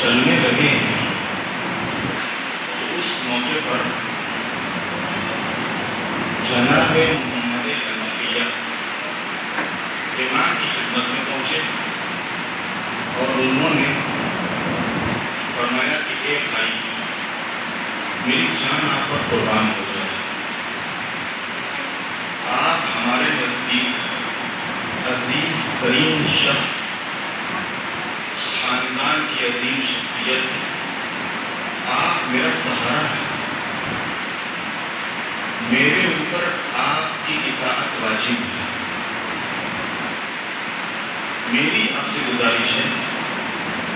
چلنے لگے ہیں تو اس موقع پر جناب محمد حنفیہ امام کی خدمت میں پہنچے اور انہوں نے فرمایا کہ اے بھائی، میری جان آپ پر قربان ہو جائے، آپ ہمارے نزدیک عزیز ترین شخص، خاندان کی عظیم شخصیت ہے، آپ میرا سہارا ہے، میرے اوپر آپ کی اطاعت واجب ہے، میری آپ سے گزارش ہے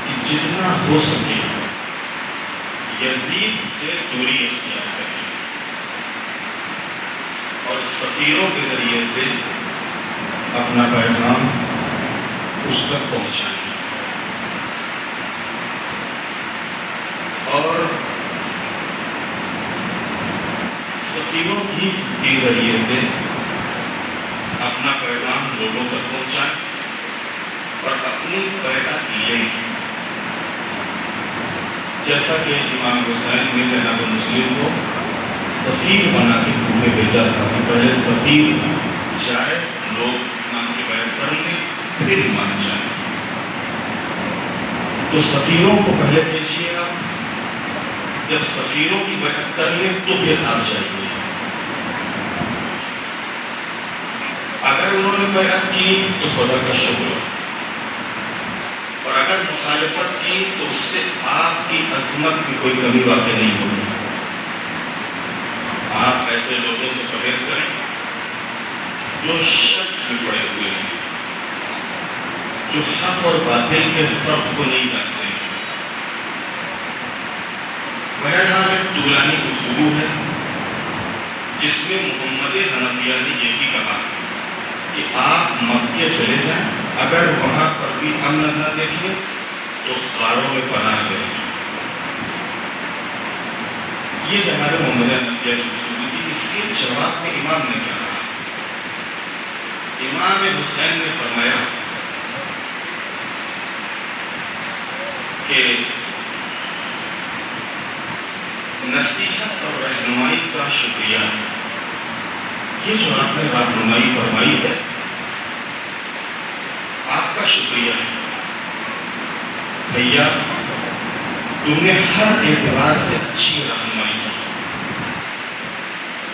کہ جتنا ہو سکے یزید سے دوری اختیار کریں اور سفیروں کے ذریعے سے اپنا پیغام اس تک پہنچائیں، اور سفیروں کے ذریعے سے اپنا پیغام لوگوں تک پہنچائیں اور اپنی بیعت لیں، جیسا کہ امام حسین نے جناب مسلم کو سفیر بنا کے کوفے بھیجا تھا کہ پہلے سفیر جائے، لوگ امام کی بیعت کر لیں، پھر امام جائیں۔ تو سفیروں کو پہلے بھیجیے گا، جب سفیروں کی بیعت کر لیں تو پھر آپ جائیے۔ اگر انہوں نے بیعت کی تو خدا کا شکر، اور اگر مخالفت کی تو اس سے آپ کی عظمت کی کوئی کمی واقع نہیں ہوگی۔ آپ ایسے لوگوں سے پرہیز کریں جو شک میں پڑے ہوئے ہیں، جو حق اور باطل کے فرق کو نہیں جانتے ہیں۔ بہرحال ایک طولانی گفتگو ہے جس میں محمد حنفیہ نے یہ بھی کہا کہ آپ مکے چلے جائیں، اگر وہاں پر بھی امن نہ دیکھیں تو غاروں میں پناہ لیں۔ یہ جناب محمد حنفیہ کی گفتگو تھی۔ اس کے جواب میں امام نے کیا کہا؟ امام حسین نے فرمایا کہ نصیحت اور رہنمائی کا شکریہ، یہ جو آپ نے رہنمائی فرمائی ہے آپ کا شکریہ ہے بھیا، تم نے ہر اعتبار سے اچھی رہنمائی کی۔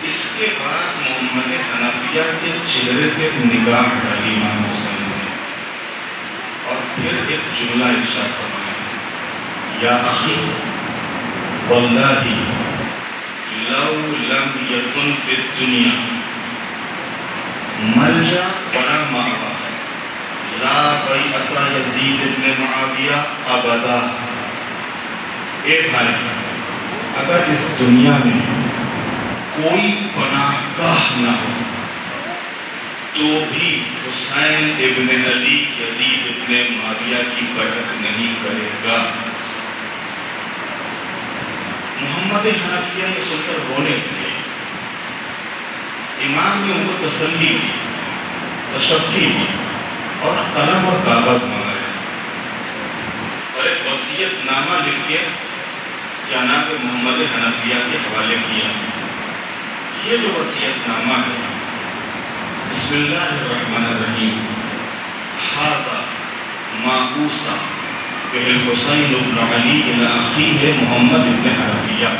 اس کے بعد محمد حنفیہ کے چہرے پہ نگاہ ڈالی امام حسین نے اور پھر ایک جملہ ارشاد فرمایا، یا اخی واللہ لو لم یکن فی الدنیا ملجا ولا مأوى لا بیعۃ یزید بن معاویہ ابدا۔ اے بھائی، اگر اس دنیا میں کوئی پناہ گاہ نہ ہو تو بھی حسین ابن علی یزید ابن معاویہ کی بیعت نہیں کرے گا۔ محمد حنفیہ یہ سن کر رونے لگے۔ امام نے ان کو تسلی دی، تشفی دی اور قلم اور کاغذ منگایا اور ایک وصیت نامہ لکھ کے جناب محمد حنفیہ کے حوالے کیا۔ یہ جو وصیت نامہ ہے، بسم اللہ الرحمن الرحیم، ھذا ما اوصى به الحسین بن علی الی اخیہ محمد بن حنفیہ،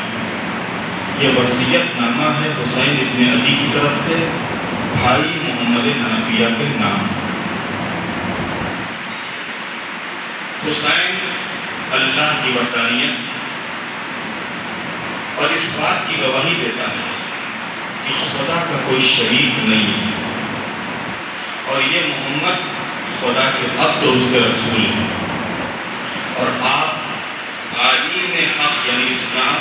یہ وصیت نامہ ہے حسین ابن علی کی طرف سے بھائی محمد حنفیہ کے نام۔ حسین اللہ کی وحدانیت اور اس بات کی گواہی دیتا ہے کہ خدا کا کوئی شریک نہیں ہے، اور یہ محمد خدا کے عبد اور اس کے رسول ہیں، اور آپ آئین حق یعنی اسلام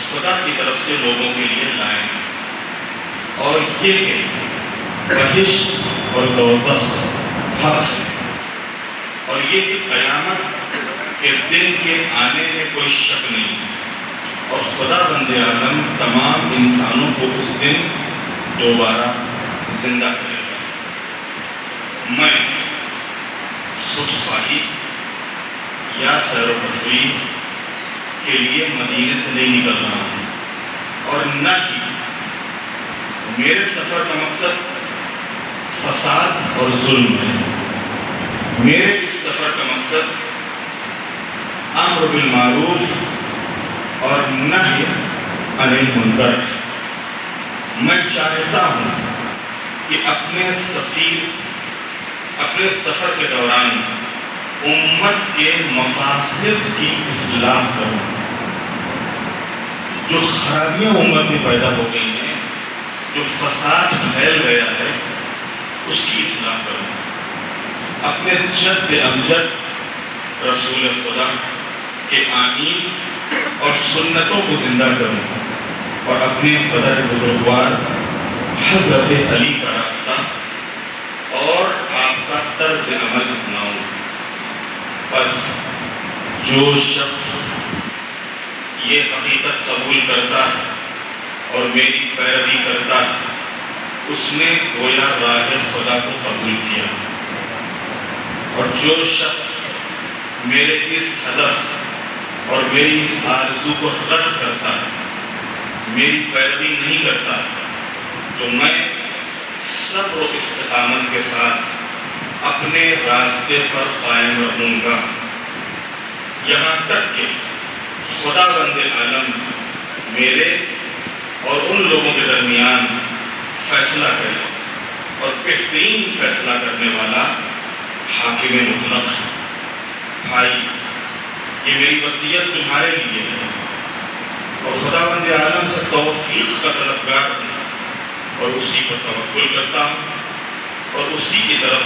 خدا کی طرف سے لوگوں کے لیے لائے ہیں، اور یہ کہ بہشت اور دوزخ حق ہے، اور یہ کہ قیامت کے دن کے آنے میں کوئی شک نہیں، اور خدا بند عالم تمام انسانوں کو اس دن دوبارہ زندہ کرے گا۔ میں خود خواہی یا سیر و تفریح کے لیے مدینے سے نہیں نکل رہا ہوں، اور نہ ہی میرے سفر کا مقصد فساد اور ظلم ہے۔ میرے اس سفر کا مقصد امر بالمعروف اور نہی عن المنکر ہے۔ میں چاہتا ہوں کہ اپنے سفر کے دوران امت کے مفاسد کی اصلاح کروں، جو خرابیاں امت میں پیدا ہو گئی ہیں، جو فساد پھیل گیا ہے، اس کی اصلاح کروں، اپنے جد امجد رسول خدا کے آمین اور سنتوں کو زندہ کروں، اور اپنے قدر بزرگوار حضرت علی کا راستہ اور آپ کا طرز عمل اپناؤں۔ بس جو شخص یہ حقیقت قبول کرتا ہے اور میری پیروی کرتا ہے، اس نے گویا راہ خدا کو قبول کیا، اور جو شخص میرے اس ہدف اور میری اس آرزو کو رد کرتا ہے، میری پیروی نہیں کرتا، تو میں صبر و استقامت کے ساتھ اپنے راستے پر قائم رہوں گا، یہاں تک کہ خداوند عالم میرے اور ان لوگوں کے درمیان فیصلہ کرے، اور بہترین فیصلہ کرنے والا حاکم مطلق ہے۔ بھائی، یہ میری وصیت تمہارے لیے ہے، اور خداوند عالم سے توفیق کا طلبگار ہوں، اور اسی پر توکل کرتا ہوں، اور اسی کی طرف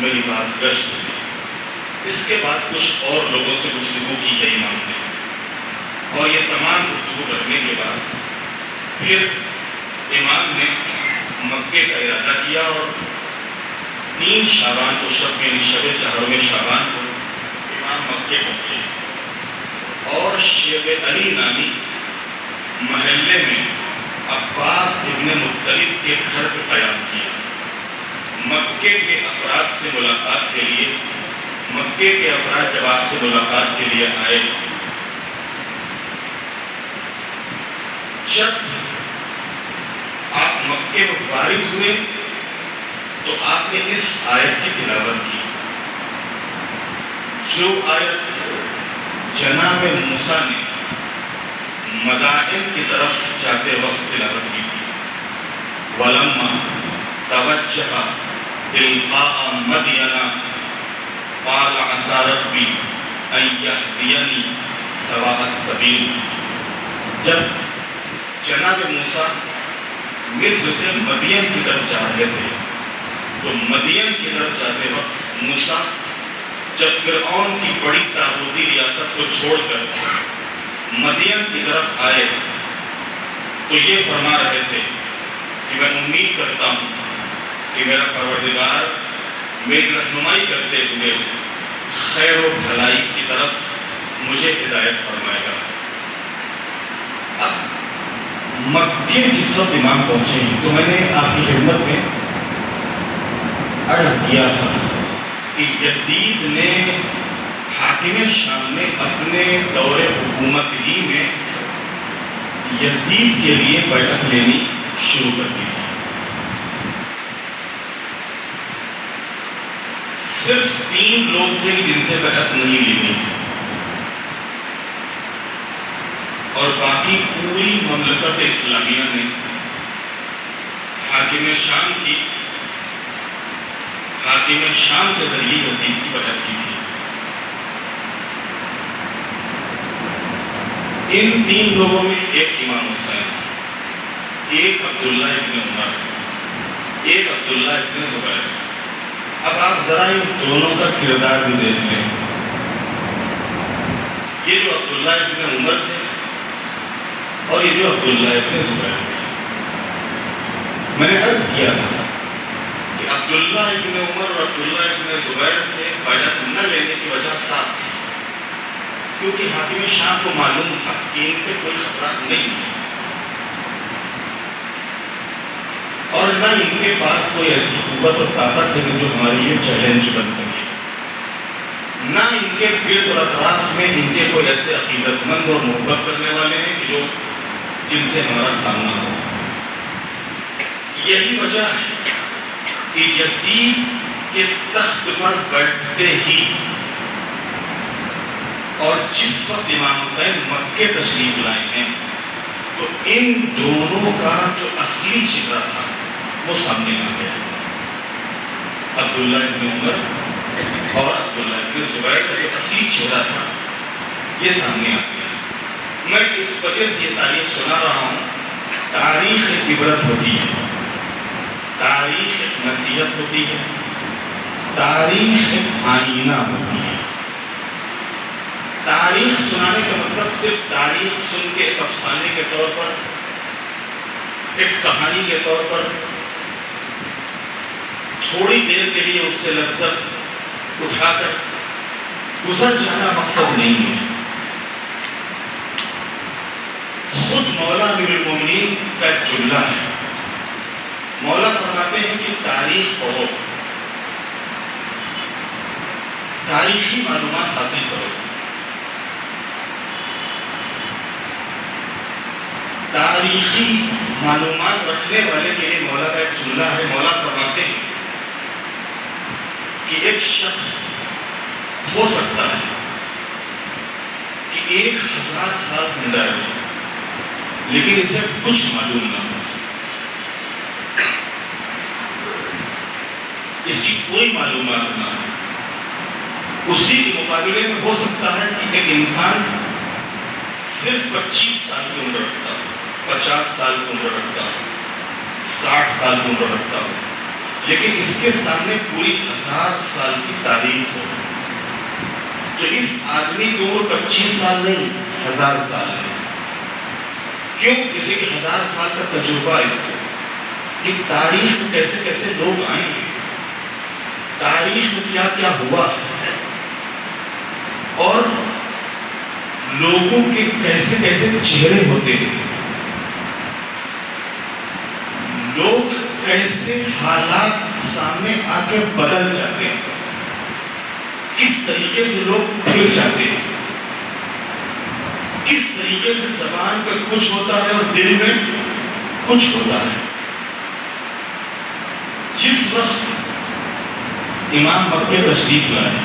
میری بازگشت ہے۔ اس کے بعد کچھ اور لوگوں سے گفتگو کی گئی امام نے، اور یہ تمام گفتگو کرنے کے بعد پھر امام نے مکے کا ارادہ کیا، اور 3 شعبان کو یعنی شب 4 شعبان کو امام مکے پہنچے، اور شیب علی نامی محلے میں عباس ابن مطلب کے گھر پہ قیام کیا۔ مکے کے افراد سے ملاقات کے لیے، مکے کے افراد جب آپ سے ملاقات کے لیے آئے، جب آپ مکے میں وارد ہوئے تو آپ نے اس آیت کی تلاوت کی، جو آیت جناب موسیٰ نے مدائن کی طرف جاتے وقت تلاوت کی تھی۔ وَلَمَّا تَوَجَّهَ تِلْقَاءَ مَدْيَنَ قَالَ عَسَىٰ رَبِّي أَن يَهْدِيَنِي سَوَاءَ السَّبِيلِ۔ جب جناب موسیٰ مصر سے مدین کی طرف جا رہے تھے، تو مدین کی طرف جاتے وقت موسیٰ جب فرعون کی بڑی طاغوتی ریاست کو چھوڑ کر مدین کی طرف آئے، تو یہ فرما رہے تھے کہ میں امید کرتا ہوں کہ میرا پروردگار میری رہنمائی کرتے ہوئے خیر و بھلائی کی طرف مجھے ہدایت فرمائے گا۔ اب مکے جس وقت امام پہنچے ہیں، تو میں نے آپ کی خدمت میں عرض کیا تھا کہ یزید نے، حاکم شام نے اپنے دور حکومت ہی میں یزید کے لیے بیعت لینی شروع کر دی تھی۔ صرف 3 لوگ تھے جن سے بیعت نہیں لینی تھی، اور باقی پوری مملکت اسلامیہ نے حاکم شام کے ذریعے یزید کی بیعت کی تھی۔ ان 3 لوگوں میں ایک امام حسین، ایک عبداللہ ابن عمر، ایک عبداللہ ابن زبیر۔ اب آپ ذرا ان دونوں کا کردار بھی دیکھ لیں۔ یہ جو عبداللہ ابن عمر تھے اور یہ جو عبداللہ ابن زبیر تھے، میں نے عرض کیا تھا کہ عبداللہ ابن عمر اور عبداللہ ابن زبیر سے بیعت نہ لینے کی وجہ صاف تھی، کیونکہ حاکم شام کو معلوم تھا کہ ان سے کوئی خطرہ نہیں ہے، اور نہ ان کے پاس کوئی ایسی قوت اور طاقت ہے کہ جو ہمارے لیے چیلنج بن سکے۔ نہ ان کے گرد اور اطراف میں ان کے کوئی ایسے عقیدت مند اور محبت کرنے والے ہیں کہ جو جن سے ہمارا سامنا ہو. یہی وجہ ہے کہ یزید کے تخت پر بیٹھتے ہی اور جس وقت امام حسین مکے تشریف لائے ہیں تو ان دونوں کا جو اصلی چہرہ تھا وہ سامنے آ گیا. عبداللہ ابن عمر اور عبداللہ ابن زبیر کا جو اصلی چہرہ تھا یہ سامنے آ گیا. میں اس وجہ سے یہ تاریخ سنا رہا ہوں. تاریخ ایک عبرت ہوتی ہے, تاریخ ایک نصیحت ہوتی ہے, تاریخ ایک آئینہ ہوتی ہے. تاریخ سنانے کا مطلب صرف تاریخ سن کے ایک افسانے کے طور پر, ایک کہانی کے طور پر تھوڑی دیر کے لیے اس سے لذت اٹھا کر گزر جانا مقصد نہیں ہے. خود مولا امیر المومنین کا ایک جملہ ہے. مولا فرماتے ہیں کہ تاریخ پڑھو, تاریخی معلومات حاصل کرو. تاریخی معلومات رکھنے والے کے لیے مولا کا ایک جملہ ہے. مولا فرماتے ہیں کہ ایک شخص ہو سکتا ہے کہ 1000 سال زندہ رہے لیکن اسے کچھ معلوم نہ ہو, اس کی کوئی معلومات نہ ہو. اسی کے مقابلے میں ہو سکتا ہے کہ ایک انسان صرف 25 سال کی عمر رکھتا ہو, 50 سال کی عمر رکھتا ہو, 60 سال کی عمر رکھتا ہو, لیکن اس کے سامنے پوری 1000 سال کی تاریخ ہو. تو اس آدمی کی عمر 25 سال نہیں 1000 سال ہے. کیوں؟ اسے کہ 1000 سال کا تجربہ اس کو کہ تاریخ میں کیسے کیسے لوگ آئے ہیں, تاریخ میں کیا کیا ہوا ہے, اور لوگوں کے کیسے کیسے چہرے ہوتے ہیں, لوگ کیسے حالات سامنے آ کے بدل جاتے ہیں, کس طریقے سے لوگ پھر جاتے ہیں, کس طریقے سے زبان پہ کچھ ہوتا ہے اور دل میں کچھ ہوتا ہے. جس وقت امام مکے تشریف لائے,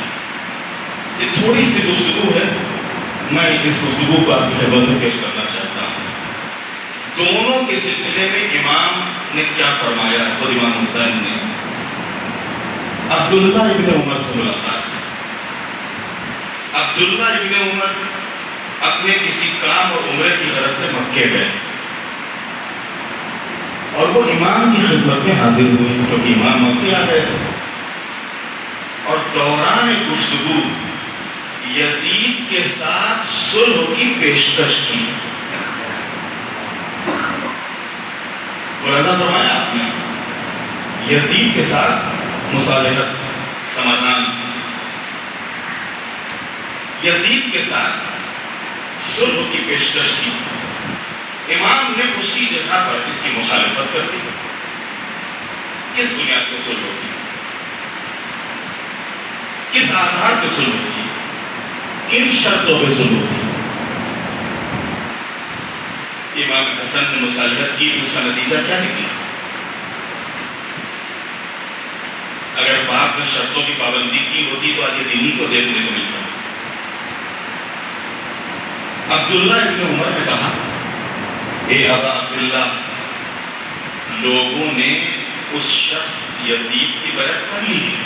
یہ تھوڑی سی گفتگو ہے, میں اس گفتگو کو آپ کی خدمت میں پیش کرنا چاہتا ہوں. دونوں کے سلسلے میں امام نے کیا فرمایا, خود امام حسین نے عبداللہ ابن عمر سے ملاقات. عبداللہ ابن عمر اپنے کسی کام اور عمرے کی غرض سے مکے گئے اور وہ امام کی خدمت میں حاضر ہوئے کیونکہ امام مکے آ گئے تھے. اور دوران گفتگو یزید کے ساتھ صلح کی پیشکش کی. ملاحظہ فرمایا آپ نے, یزید کے ساتھ مصالحت, سمادھان, یزید کے ساتھ صلح کی پیشکش کی. امام نے اسی جگہ پر اس کی مخالفت کر دی. کس بنیاد پہ صلح کی, کس آدھار پہ صلح کی, کن شرطوں پہ صلح کی؟ امام حسن نے مصالحت کی, اس کا نتیجہ کیا نکلا؟ اگر باپ نے شرطوں کی پابندی کی ہوتی تو آج یہ دینی کو دیکھنے کو ملتا. عبداللہ ابن عمر نے کہا, اے ابا عبداللہ, لوگوں نے اس شخص یزید کی بیعت کر لی ہے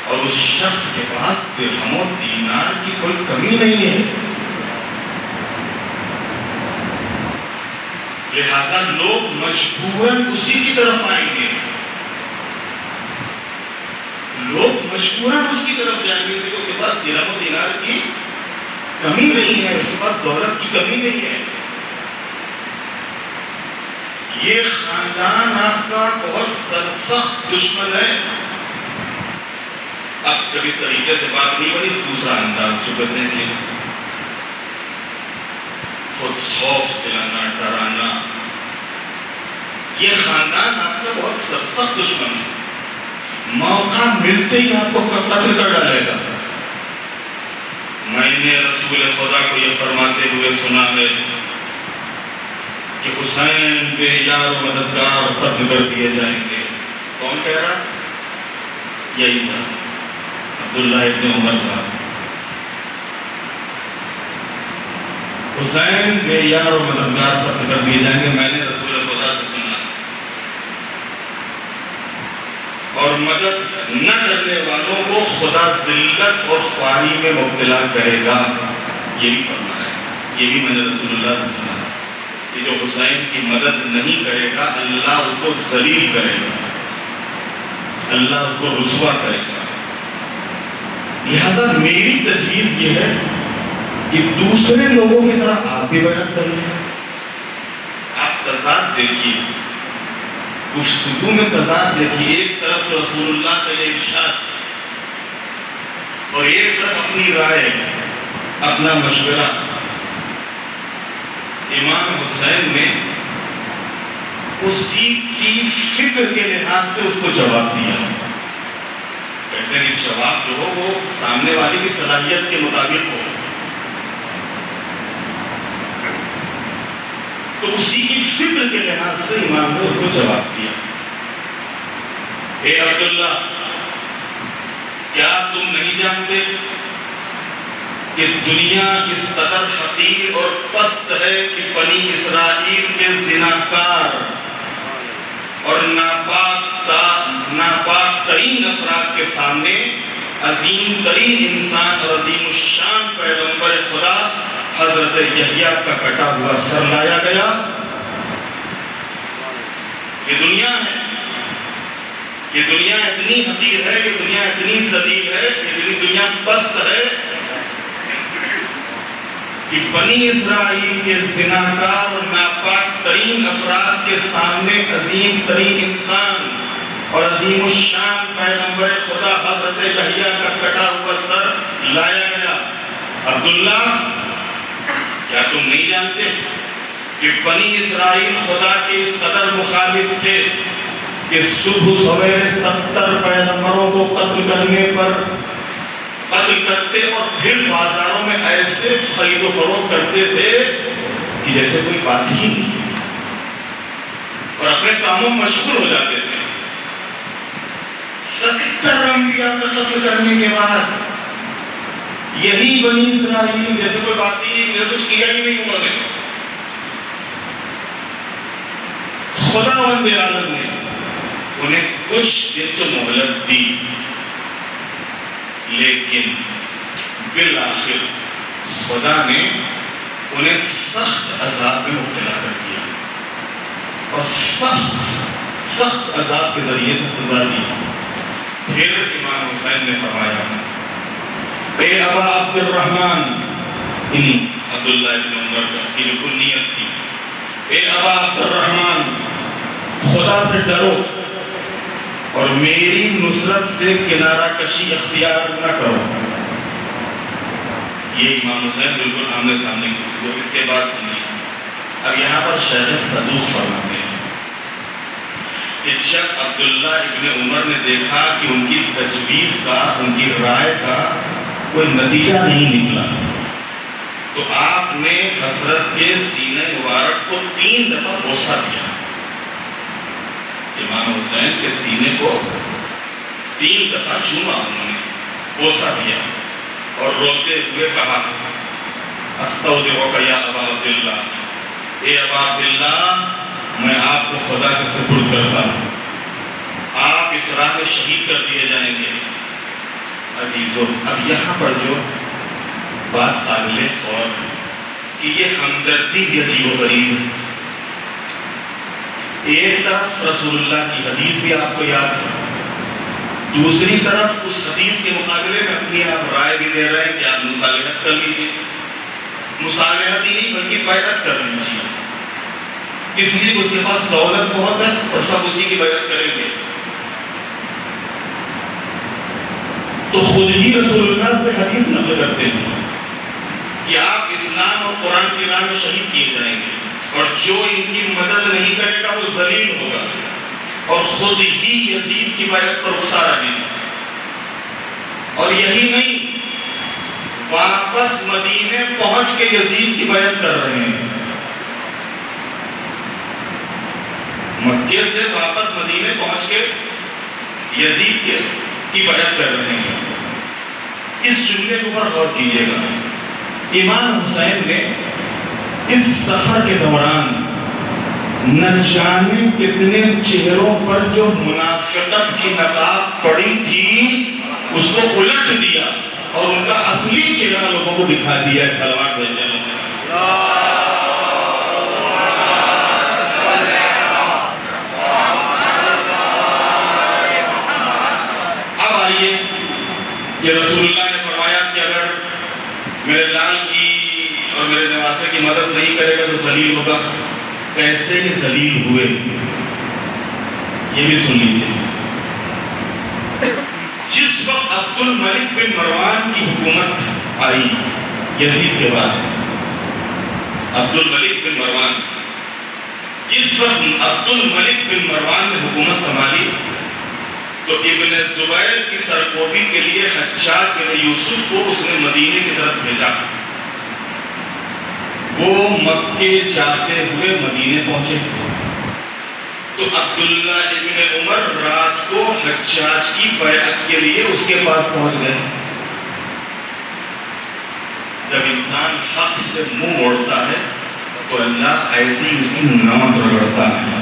اور اس شخص کے پاس درہم و دینار کی کوئی کمی نہیں ہے, لہذا لوگ مجبوراً اسی کی طرف آئیں گے, لوگ مجبوراً اس کی طرف جائیں گے. اس کے پاس درہم و دینار کی کمی نہیں ہے, اس کے پاس دولت کی کمی نہیں ہے. یہ خاندان آپ کا بہت سرسخت دشمن ہے. اب جب اس طریقے سے بات نہیں بنی تو دوسرا انداز جو کہتے ہیں خود خوف دلانا, ڈرانا. یہ خاندان آپ کا بہت سرسخت دشمن ہے, موقع ملتے ہی آپ کو قتل کر ڈالے گا. نے رسول خدا کو یہ فرماتے ہوئے سنا ہے کہ حسین بے یار و مددگار قتل کر دیے جائیں گے. کون کہہ رہا؟ یہی صاحب عبداللہ ابن عمر صاحب. حسین بے یار و مددگار قتل کر دیے جائیں گے. میں نے رسول خدا سے سنا. اور مدد نہ کرنے والوں کو خدا ذلت اور خواہی میں مبتلا کرے گا. یہ بھی فرمایا ہے, یہ بھی میں نے رسول اللہ سے سنا کہ جو حسین کی مدد نہیں کرے گا اللہ اس کو ذلیل کرے گا, اللہ اس کو رسوا کرے گا. لہذا میری تجویز یہ ہے کہ دوسرے لوگوں کی طرح آپ بھی بیعت کر لیں. آپ تضاد دیکھیے, گفتگو میں تضاد دیکھیے. ایک طرف تو رسول اللہ کا یہ ارشاد اور ایک طرف اپنی رائے, اپنا مشورہ. امام حسین نے اسی کی فکر کے لحاظ سے اس کو جواب دیا. کہتے ہیں کہ جواب جو ہو وہ سامنے والی کی صلاحیت کے مطابق ہو. تو اسی کی فکر کے لحاظ سے امام نے اس کو جواب دیا. اے عبداللہ, کیا تم نہیں جانتے کہ دنیا اس قدر حقیر اور پست ہے کہ بنی اسرائیل کے زناکار اور ناپاک ترین افراد کے سامنے عظیم ترین انسان اور عظیم الشان پیغمبر خدا حضرت یحییٰ کا کٹا ہوا سر لایا گیا؟ یہ دنیا ہے, یہ دنیا اتنی حقیر ہے, یہ دنیا اتنی ذلیل ہے, یہ دنیا پست ہے کہ بنی اسرائیل کے زناکار اور ناپاک ترین افراد کے سامنے عظیم ترین انسان اور عظیم الشان پیغمبر خدا حضرت یحییٰ کا کٹا ہوا سر لایا گیا. عبداللہ, کیا تم نہیں جانتے کہ بنی اسرائیل خدا کے اس قدر مخالف تھے کہ صبح سویرے 70 پیغمبروں کو قتل کرنے پر قتل کرتے اور پھر بازاروں میں ایسے خرید و فروخت کرتے تھے کہ جیسے کوئی بات ہی نہیں, اور اپنے کاموں میں مشغول ہو جاتے تھے. 70 انبیاء کا قتل کرنے کے بعد یہی بنی اسرائیل جیسے کوئی بات ہی نہیں, جیسے کچھ کیا ہی نہیں انہوں نے. خداوند عالم نے انہیں کچھ دن تو مہلت دی, لیکن بالآخر خدا نے انہیں سخت عذاب میں مبتلا کر دیا اور سخت عذاب کے ذریعے سے سزا دی. پھر امام حسین نے فرمایا, اے ابا عبد الرحمن, عبداللہ ابن عمر کی جو کنیت تھی, اے ابا عبد الرحمن, خدا سے ڈرو اور میری نصرت سے کنارہ کشی اختیار نہ کرو. یہ امام حسین بالکل آمنے سامنے گفتگو. اس کے بعد سنیے, اب یہاں پر شیخ صدوق فرماتے ہیں کہ جب عبداللہ ابن عمر نے دیکھا کہ ان کی تجویز کا, ان کی رائے کا کوئی نتیجہ نہیں نکلا, تو آپ نے حضرت کے سینے مبارک کو 3 دفعہ بوسہ دیا. امام حسین کے سینے کو 3 دفعہ چوما, انہوں نے بوسہ دیا اور روتے ہوئے کہا, استودعک یا ابا عبداللہ, اے ابا عبداللہ, میں آپ کو خدا کے سپرد کرتا ہوں, آپ اس راہ میں شہید کر دیے جائیں گے. عزیزو, اب یہاں پر جو بات قابل غور ہے کہ یہ ہمدردی بھی عجیب و غریب ہے. ایک طرف رسول اللہ کی حدیث بھی آپ کو یاد ہے, دوسری طرف اس حدیث کے مقابلے میں اپنی آپ رائے بھی دے رہے ہیں کہ آپ مصالحت کر لیجیے. مصالحت ہی نہیں بلکہ بیعت کر لیجیے, اس لیے اس کے پاس دولت بہت ہے اور سب اسی کی بیعت کریں گے. تو خود ہی رسول اللہ سے حدیث نقل کرتے ہیں کہ آپ اسلام اور قرآن کی راہ میں شہید کیے جائیں گے, اور جو ان کی مدد نہیں کرے گا وہ ذلیل ہوگا, اور خود ہی یزید کی بیعت پر اکسا رہے ہیں. اور یہی نہیں, واپس مدینے پہنچ کے یزید کی بیعت کر رہے ہیں. مکے سے واپس مدینے پہنچ کے یزید کی بیعت کر رہے ہیں. اس جملے کے اوپر غور کیجیے گا. امام حسین نے اس سفر کے دوران نہ جانے کتنے چہروں پر جو منافقت کی نقاب پڑی تھی اس کو الٹ دیا اور ان کا اصلی چہرہ لوگوں کو دکھا دیا ہے. صلوات بھیجیں. اب آئیے, یہ رسول اللہ نے فرمایا کہ اگر میرے لال کی اور میرے نواسے کی مدد نہیں کرے گا تو ذلیل ہوگا. کیسے یہ ذلیل ہوئے یہ بھی سن لیجیے. جس وقت عبد الملک بن مروان کی حکومت آئی یزید کے بعد, عبد الملک بن مروان, جس وقت عبد الملک بن مروان نے حکومت سنبھالی تو ابن زبیر کی سرکوبی کے لیے حجاج بن یوسف کو اس نے مدینے کی طرف بھیجا. وہ مکے جاتے ہوئے مدینے پہنچے تو عبداللہ ابن عمر رات کو حجاج کی بیعت کے لیے اس کے پاس پہنچ گئے. جب انسان حق سے منہ موڑتا ہے تو اللہ ایسی اس کی نمک رگڑتا ہے.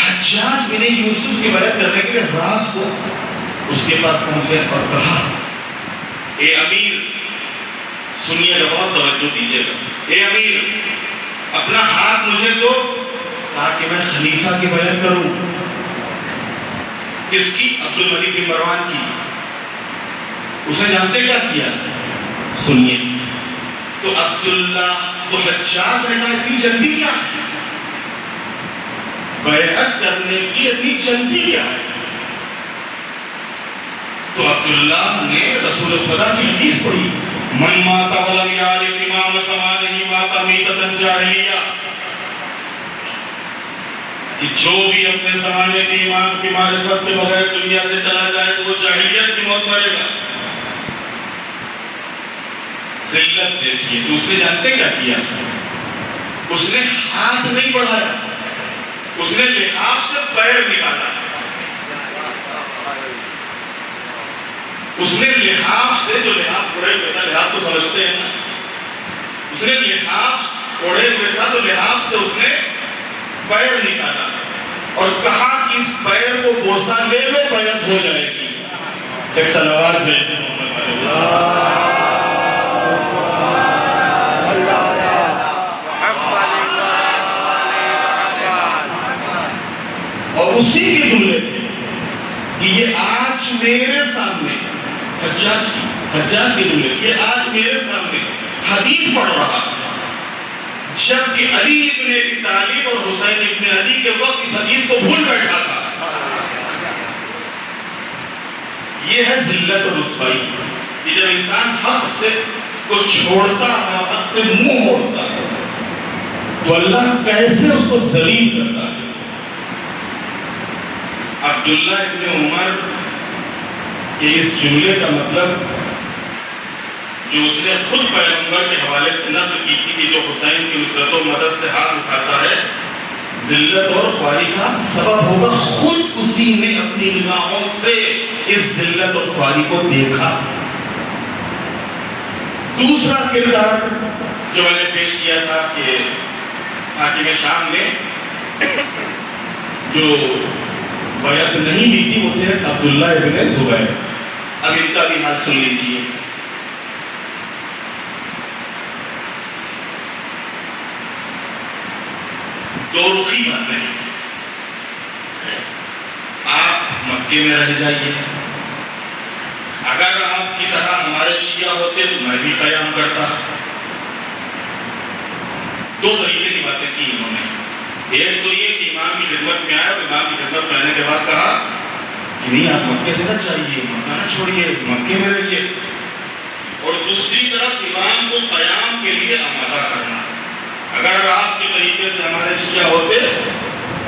حجاج بن یوسف کی بیعت کرنے کے لیے رات کو اس کے پاس پہنچ گئے اور کہا, اے امیر, سنیے گا, بہت توجہ دیجیے گا. اے امیر, اپنا ہاتھ مجھے دو تاکہ میں خلیفہ کی بیعت کروں. کس کی؟ عبد الملک بن مروان کی. اس نے جانتے کیا کیا؟ سنیے. تو عبداللہ, تو حجاج نے کہا اتنی جلدی کیا ہے, بیعت کرنے کی اتنی جلدی کیا ہے؟ تو عبداللہ نے رسول خدا کی حدیث پڑھی, من مات ولم یعرف امام زمانہ مات میتۃ جاہلیہ, کہ جو بھی اپنے زمانے کے امام کی معرفت کے بغیر دنیا سے چلا جائے تو وہ جاہلیت کی موت مرے گا. ذلت دیکھیے. دوسرے جانتے کیا کیا؟ اس نے ہاتھ نہیں بڑھایا, اس نے لحاف سے پیر نکالا. اس نے لحاف سے, جو لحاف اڑے ہوئے تھا, لحاف تو سمجھتے ہیں نا, اس نے لحاف اڑے ہوئے تھا تو لحاف سے اس نے پیر نکالا اور کہا کہ اس پیر کو بوسہ لے لو, بیعت ہو جائے گی. ایک صلوات بھیجیں محمد علیہ. اور اسی کے جملے تھے کہ یہ آج میرے سامنے حجاج کے جملے, یہ آج میرے سامنے حدیث پڑھ رہا ہے جبکہ علی ابن ابی طالب اور حسین ابن علی کے وقت اس حدیث کو بھول بیٹھا تھا. یہ ہے ذلت اور رسوائی. کہ جب انسان حق سے کو چھوڑتا ہے, حق سے منہ موڑتا ہے, تو اللہ کیسے اس کو ذلیل کرتا ہے. عبداللہ ابن عمر کے اس جملے کا مطلب جو اس نے خود پیغمبر کے حوالے سے نقل کی تھی کہ جو حسین کی نصرت و مدد سے ہاتھ اٹھاتا ہے ذلت اور خواری کا سبب ہوگا, خود اسی نے اپنی نگاہوں سے اس ذلت اور خواری کو دیکھا. دوسرا کردار جو میں نے پیش کیا تھا کہ حاکم شام نے جو بیعت نہیں لی تھی وہ تھے عبداللہ ابن زبیر. اب ان کا بھی حال سن لیجیے. دو رخی باتیں, آپ مکے میں رہ جائیے, اگر آپ کی طرح ہمارے شیعہ ہوتے تو میں بھی قیام کرتا. دو طریقے کی باتیں کی انہوں نے. ایک تو یہ کہ امام کی خدمت میں آیا اور امام کی خدمت میں آنے کے بعد کہا کہ نہیں آپ مکے سے نہ چاہیے, مکہ نہ چھوڑیے, مکے میں رہیے. اور دوسری طرف امام کو قیام کے لیے آمادہ کرنا. اگر آپ کے طریقے سے ہمارے شیعہ ہوتے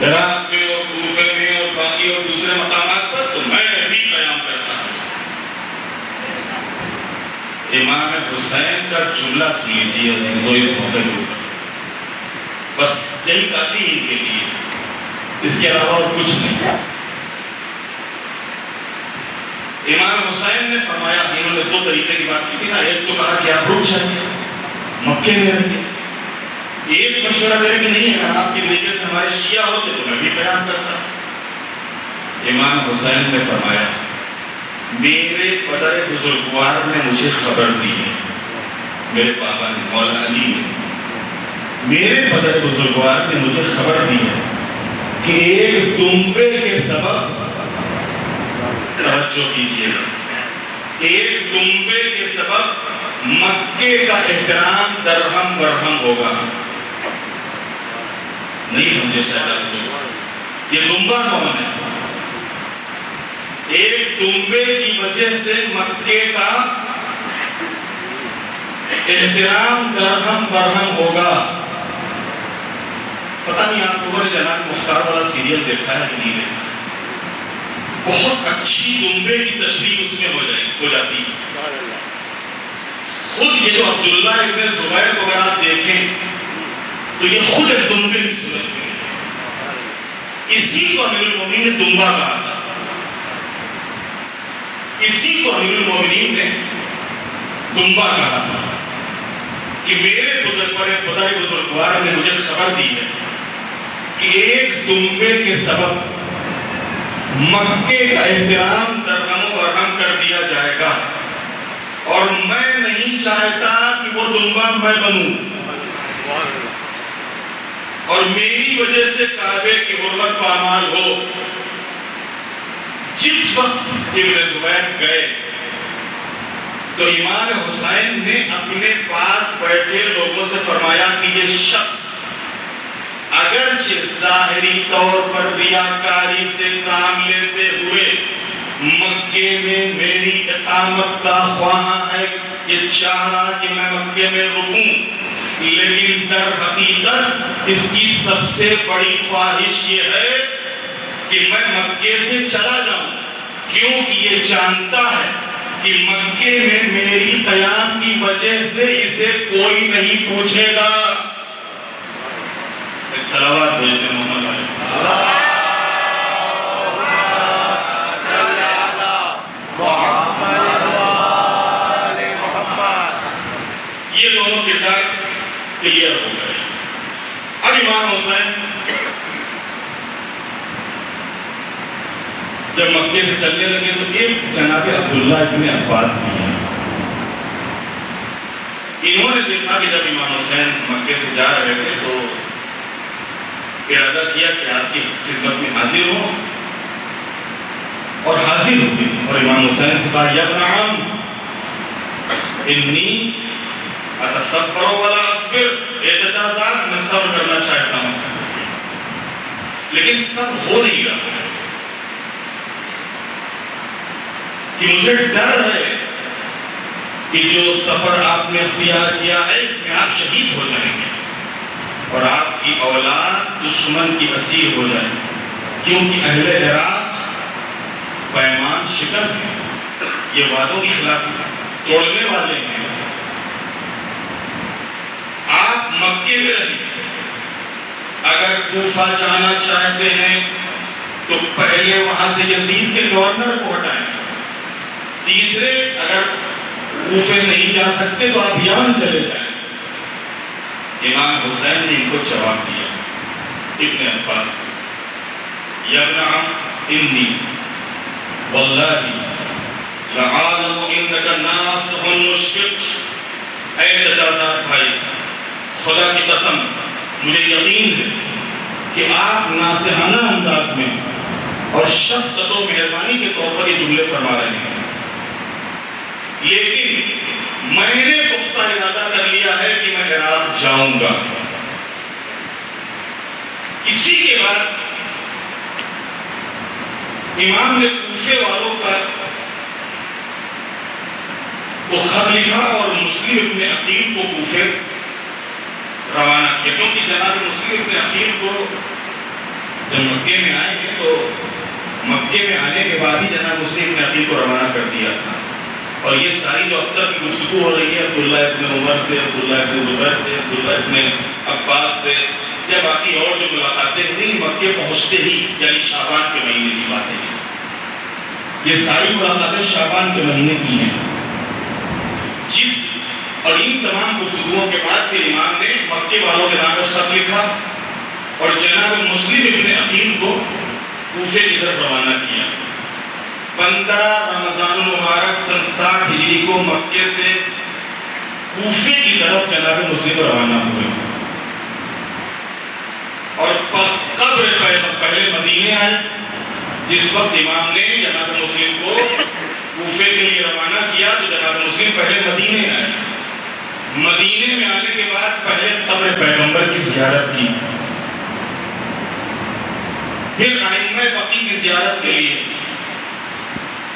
عراق میں اور کوفے میں اور باقی اور دوسرے مقامات پر تو میں بھی قیام کرتا. امام حسین کا جملہ سن لیجیے عزیزو اس موقع کے اوپر، بس یہی کافی ان کے لیے، اس کے علاوہ اور کچھ نہیں۔ امام حسین نے فرمایا، انہوں نے دو طریقے کی بات کی تھی نا، ایک تو کہا کہ آپ رک جائیے مکے میں رہیے، یہ بھی مشورہ دے کہ نہیں اگر آپ کی طریقے سے ہمارے شیعہ ہوتے تو میں بھی قیام کرتا۔ امام حسین نے فرمایا میرے پدر بزرگوار نے مجھے خبر دی ہے، میرے پاپا نے مولا علی نے، میرے پدر بزرگوار نے مجھے خبر دی ہے کہ ایک دمبے کے سبب، توجہ کیجئے، ایک دمبے کے سبب مکے کا احترام درہم برہم ہوگا۔ نہیں سمجھے شاید آپ لوگ، یہ دمبا کون ہے؟ ایک دمبے کی وجہ سے مکے کا احترام درہم برہم ہوگا۔ پتہ نہیں آپ لوگوں نے جناب مختار والا سیریل دیکھا ہے کہ نہیں دیکھا؟ بہت اچھی دمبے کی تشریح اس میں ہو جاتی ہے۔ خود یہ جو عبداللہ ابن زبیر کو اگر آپ دیکھیں تو یہ خود ایک دمبے کی صورت میں ہے۔ اسی کو امیر المومنین نے دمبا کہا تھا، اسی کو امیر المومنین نے دمبا کہا تھا کہ میرے پدر بزرگوار نے مجھے خبر دی ہے کہ ایک دمبے کے سبب مکے کا احترام درہم و برہم کر دیا جائے گا، اور میں نہیں چاہتا کہ وہ دمبا میں بنوں، اور میری وجہ سے کعبے کی حرمت پامال ہو۔ جس وقت ابن زبیر گئے تو امام حسین نے اپنے پاس بیٹھے لوگوں سے فرمایا کہ یہ شخص اگرچہ ظاہری طور پر ریاکاری سے کام لیتے ہوئے مکے میں میری اقامت کا خواہاں ہے، یہ چاہ رہا کہ میں مکے میں رکوں، لیکن در حقیقت اس کی سب سے بڑی خواہش یہ ہے کہ میں مکے سے چلا جاؤں، کیونکہ یہ جانتا ہے کہ مکے میں میری قیام کی وجہ سے اسے کوئی نہیں پوچھے گا۔ ایک صلوات بھیجتے محمد علیہ۔ یہ دونوں کردار کلیئر ہو گئے۔ اب امام حسین جب مکے سے چلنے لگے تو ایک جناب عبداللہ ابن عباس بھی ہیں، انہوں نے دیکھا کہ جب امام حسین مکے سے جا رہے تھے تو ارادہ کیا کہ آپ کی خدمت میں حاضر ہو، اور حاضر ہوئے، اور امام حسین سے کہا یا ابن عم انی اتصبر ولا اصبر، اے چچا صاحب میں صبر کرنا چاہتا ہوں لیکن صبر ہو نہیں رہا ہے، کہ مجھے ڈر ہے کہ جو سفر آپ نے اختیار کیا ہے اس میں آپ شہید ہو جائیں گے اور آپ کی اولاد دشمن کی اسیر ہو جائے، کیونکہ اہل عراق پیمان شکن ہیں، یہ وعدوں کی خلافی توڑنے والے ہیں۔ آپ مکے میں رہیں، اگر کوفہ جانا چاہتے ہیں تو پہلے وہاں سے یزید کے گورنر کو ہٹائیں، تیسرے اگر کوفے نہیں جا سکتے تو آپ یمن چلے جائیں۔ امام حسین نے ان کو جواب دیا ابن عباس کو، یا ابن عم انی واللہ لعالم انک ناصح مشفق، اے چچا صاحب بھائی خدا کی قسم مجھے یقین ہے کہ آپ ناصحانہ انداز میں اور شفقت و مہربانی کے طور پر یہ جملے فرما رہے ہیں، لیکن میں نے پختہ ارادہ کر لیا ہے کہ میں عراق جاؤں گا۔ اسی کے بعد امام نے کوفے والوں کا وہ خط لکھا اور مسلم ابن عقیل کو کوفے روانہ کیا، کیونکہ جناب مسلم ابن عقیل کو جب مکے میں آئے ہیں تو مکے میں آنے کے بعد ہی جناب مسلم ابن عقیل کو روانہ کر دیا تھا، اور یہ ساری جو اب تک کی گفتگو ہو رہی ہے عبداللہ ابن عمر سے، عبداللہ ابن زبیر سے، عبداللہ ابن عباس سے، یا باقی اور جو ملاقاتیں نہیں، مکے پہنچتے ہی یعنی شعبان کے مہینے کی باتیں ہیں، یہ ساری ملاقاتیں شعبان کے مہینے کی ہیں. اور ان تمام گفتگوؤں کے بعد پھر امام نے مکے والوں کے نام پر خط لکھا اور جناب مسلم ابن عقیل کو کوفے کی طرف روانہ کیا. 15 رمضان المبارک سن 60 ہجری کو مکے سے کوفے کی طرف جناب مسلم روانہ ہوئے اور قبر پہلے مدینے آئے. جس وقت امام نے جناب مسلم کو کوفے کے لیے روانہ کیا تو جناب مسلم پہلے مدینے آئے. مدینے میں آنے کے بعد پہلے قبر پیغمبر کی زیارت کی، پھر ائمہ بقی کی زیارت کے لیے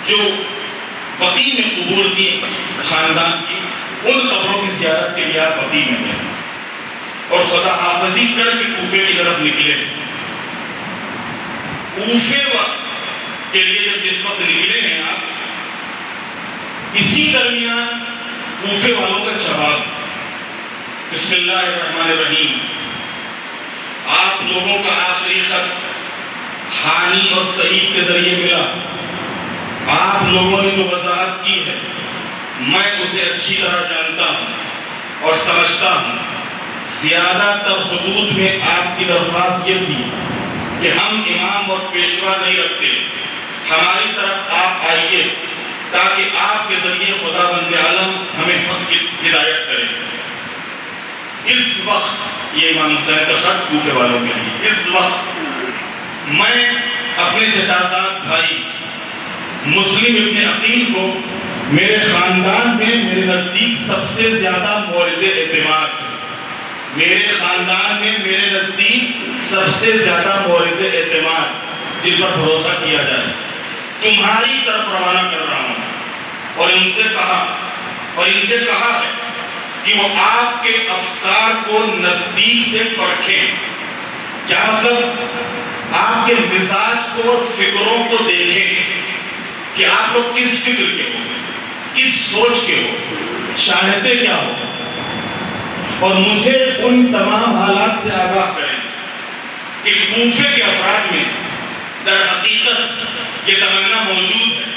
جو بقی میں قبور کی خاندان کی ان قبروں کی زیارت کے لیے آپ بقی میں گئے اور خدا حافظی کر کے کوفے کی طرف نکلے. کوفے کے لیے جب جس وقت نکلے ہیں آپ، اسی درمیان کوفے والوں کا جواب بسم اللہ الرحمن الرحیم، آپ لوگوں کا آخری خط حانی اور سعید کے ذریعے ملا. آپ لوگوں نے جو وضاحت کی ہے میں اسے اچھی طرح جانتا ہوں اور سمجھتا ہوں. زیادہ تر خطوط میں آپ کی درخواست یہ تھی کہ ہم امام اور پیشوا نہیں رکھتے، ہماری طرف آپ آئیے تاکہ آپ کے ذریعے خدا بند عالم ہمیں حق کی ہدایت کرے. اس وقت یہ امام حسین کا خط کوفے والوں کے لیے، اس وقت میں اپنے چچا زاد بھائی مسلم ابن عقیل کو میرے خاندان میں میرے نزدیک سب سے زیادہ مورد اعتماد، میرے خاندان میں میرے نزدیک سب سے زیادہ مورد اعتماد جن پر بھروسہ کیا جائے، تمہاری طرف روانہ کر رہا ہوں. اور ان سے کہا ہے کہ وہ آپ کے افکار کو نزدیک سے پرکھیں. کیا مطلب؟ آپ کے مزاج کو اور فکروں کو دیکھیں کہ آپ لوگ کس فکر کے ہو، کس سوچ کے ہو، چاہتے کیا ہو، اور مجھے ان تمام حالات سے آگاہ کریں کہ کوفے کے افراد میں در حقیقت یہ تمنا موجود ہے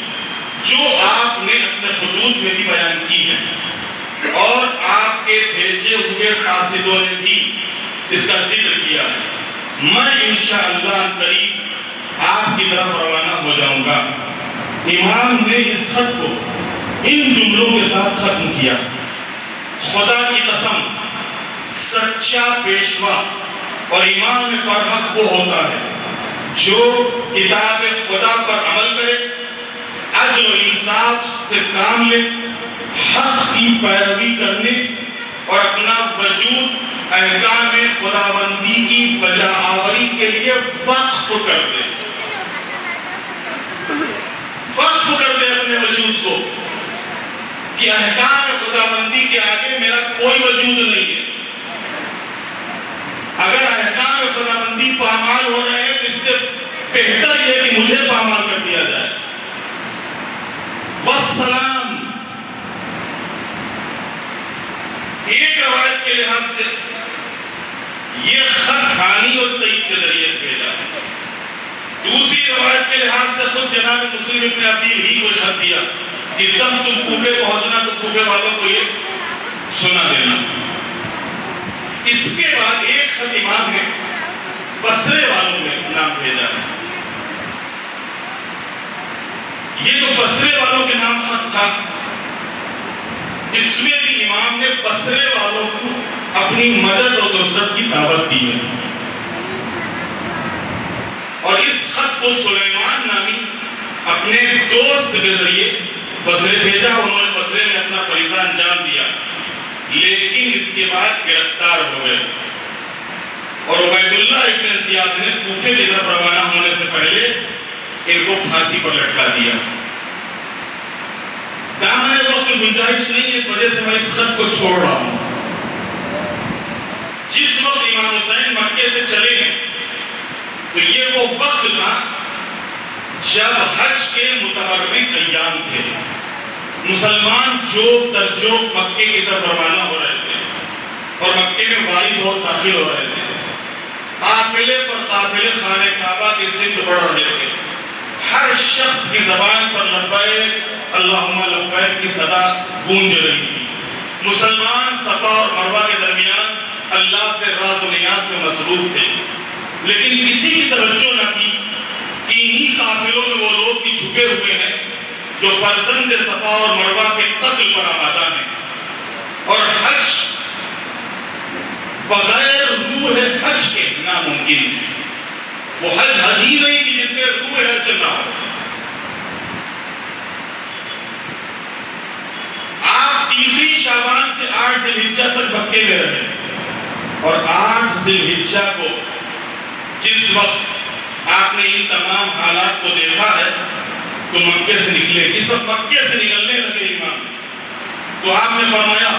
جو آپ نے اپنے خطوط میں بھی بیان کی ہے اور آپ کے بھیجے ہوئے قاصدوں نے بھی اس کا ذکر کیا ہے. میں انشاءاللہ قریب آپ کی طرف روانہ ہو جاؤں گا. امام نے اس خط کو ان جملوں کے ساتھ ختم کیا: خدا کی قسم، سچا پیشوا اور امام برحق وہ ہوتا ہے جو کتاب خدا پر عمل کرے، عدل و انصاف سے کام لے، حق کی پیروی کرنے اور اپنا وجود احکام خداوندی کی بجا آوری کے لیے وقف کر دے. وقف کر دے اپنے وجود کو کہ احکام خداوندی کے آگے میرا کوئی وجود نہیں ہے. اگر احکام خداوندی پامال ہو رہے ہیں تو اس سے بہتر یہ کہ مجھے پامال کر دیا جائے. والسلام. ایک روایت کے لحاظ سے یہ خط حانی اور سعید کے ذریعے بھیجا ہے. دوسری روایت کے لحاظ سے خود جناب مسلم ابن عقیل ہی کو خط دیا کہ تم کوفے پہنچنا تو کوفے والوں کو یہ سنا دینا. اس کے بعد ایک خط امام نے بصرے والوں میں نام بھیجا ہے. یہ جو بصرے والوں کے نام خط تھا اس میں بھی امام نے بصرے والوں کو اپنی مدد اور نصرت کی دعوت دی ہے. اور اس خط کو سلیمان نامی اپنے دوست کے ذریعے بصرے بھیجا. انہوں نے بصرے میں اپنا فریضہ انجام دیا لیکن اس کے بعد گرفتار ہو گئے اور عبید اللہ ابن زیاد نے کوفے کی طرف روانہ ہونے سے پہلے ان کو پھانسی پر لٹکا دیا. دامن وقت گنجائش نہیں، اس وجہ سے میں اس خط کو چھوڑ رہا ہوں. جس وقت امام حسین مکے سے چلے ہیں تو یہ وہ وقت تھا جب حج کے متبرک ایام تھے. مسلمان جوک در جوک مکے کی طرف روانہ ہو رہے تھے اور مکے میں وارد اور داخل ہو رہے تھے. قافلے پر قافلے خانہ کعبہ کی سمت بڑھ رہے تھے. ہر شخص کی زبان پر لبیک اللہم لبیک کی صدا گونج رہی تھی. مسلمان صفا اور مروہ کے درمیان اللہ سے راز و نیاز میں مصروف تھے، لیکن کسی کی توجہ نہ تھی کہ انہی قافلوں میں وہ لوگ بھی چھپے ہوئے ہیں جو فرزند صفا اور مروہ کے قتل پر آمادہ ہیں. اور حج بغیر روح حج کے ناممکن ہے. وہ حج ہی نہیں کہ جس میں روح حج نہ ہو. آپ 30 شعبان سے 8 ذی الحجہ تک مکے میں رہے اور 8 ذی الحجہ کو جس وقت آپ نے ان تمام حالات کو دیکھا ہے تو مکے سے نکلے. جس وقت مکے سے نکلنے لگے ایمان تو آپ نے فرمایا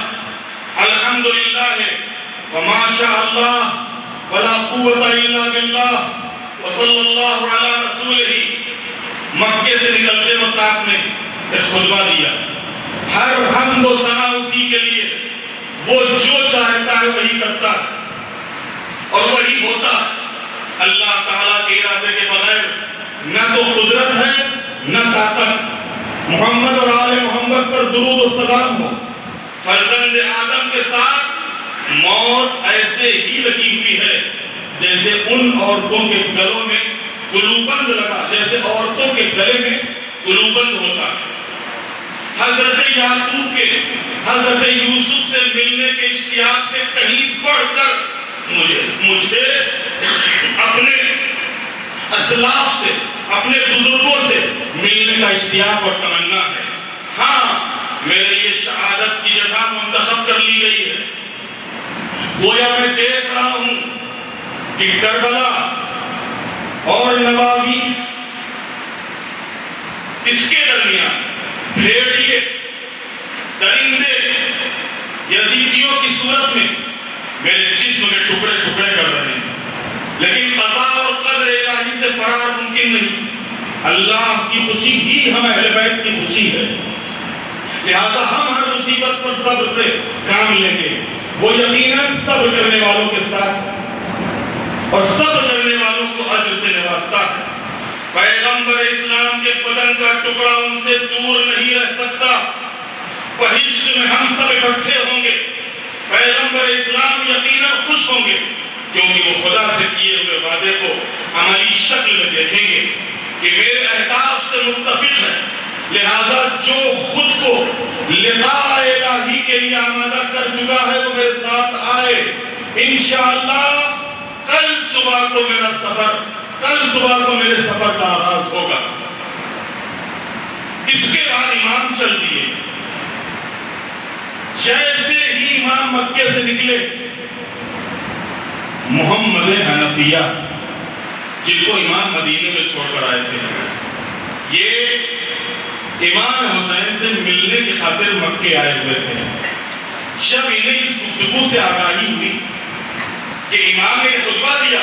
الحمدللہ وما شاء اللہ ولا قوت الا باللہ وصلی اللہ علی رسولہ. مکے سے نکلتے وقت آپ نے ایک خطبہ دیا. ہر حمد و ثنا اسی کے لیے، وہ جو چاہتا ہے وہی کرتا اور وہی ہوتا. اللہ تعالیٰ کے ارادے کے بغیر نہ تو قدرت ہے نہ طاقت. محمد اور آل محمد پر درود و سلام ہو. فرزند آدم کے ساتھ موت ایسے ہی لگی ہوئی ہے جیسے ان عورتوں کے گلوں میں گلوبند لگا، جیسے عورتوں کے گلے میں گلوبند ہوتا ہے. حضرت یعقوب کے حضرت یوسف سے ملنے کے اشتیاق سے کہیں بڑھ کر مجھے اپنے اسلاف سے، اپنے بزرگوں سے ملنے کا اشتیاق اور تمنا ہے. ہاں میرے یہ شہادت کی جگہ منتخب کر لی گئی ہے. گویا میں دیکھ رہا ہوں کہ کربلا اور نواویس اس کے درمیان بھیڑیے درندے یزیدیوں کی صورت میں میرے جسم کے ٹکڑے ٹکڑے کر رہے ہیں. لیکن قضا اور قدر الہی سے فرار ممکن نہیں. اللہ کی خوشی ہی ہم اہل بیت کی خوشی ہے. لہذا ہم ہر مصیبت پر صبر سے کام لیں گے. وہ یقیناً صبر کرنے والوں کے ساتھ اور صبر کرنے والوں کو اجر سے نوازتا ہے. پیغمبر اسلام کے بدن کا ٹکڑا ان سے دور نہیں رہ سکتا. بہشت میں ہم سب اکٹھے ہوں گے. پیغمبر اسلام یقیناً خوش ہوں گے کیونکہ وہ خدا سے کیے ہوئے وعدے کو عملی شکل میں دیکھیں گے کہ میرے اہداف سے متفق ہے. لہذا جو خود کو لقاء الہی کے لیے آمادہ کر چکا ہے وہ میرے ساتھ آئے. انشاءاللہ کل صبح کو میرے سفر کا آغاز ہوگا. اس کے بعد امام چل دیے. جیسے ہی امام مکے سے نکلے محمد حنفیہ جن کو امام مدینے میں چھوڑ کر آئے تھے، یہ امام حسین سے ملنے کی خاطر مکے آئے ہوئے تھے. جب انہیں اس گفتگو سے آگاہی ہوئی کہ امام نے خطبہ دیا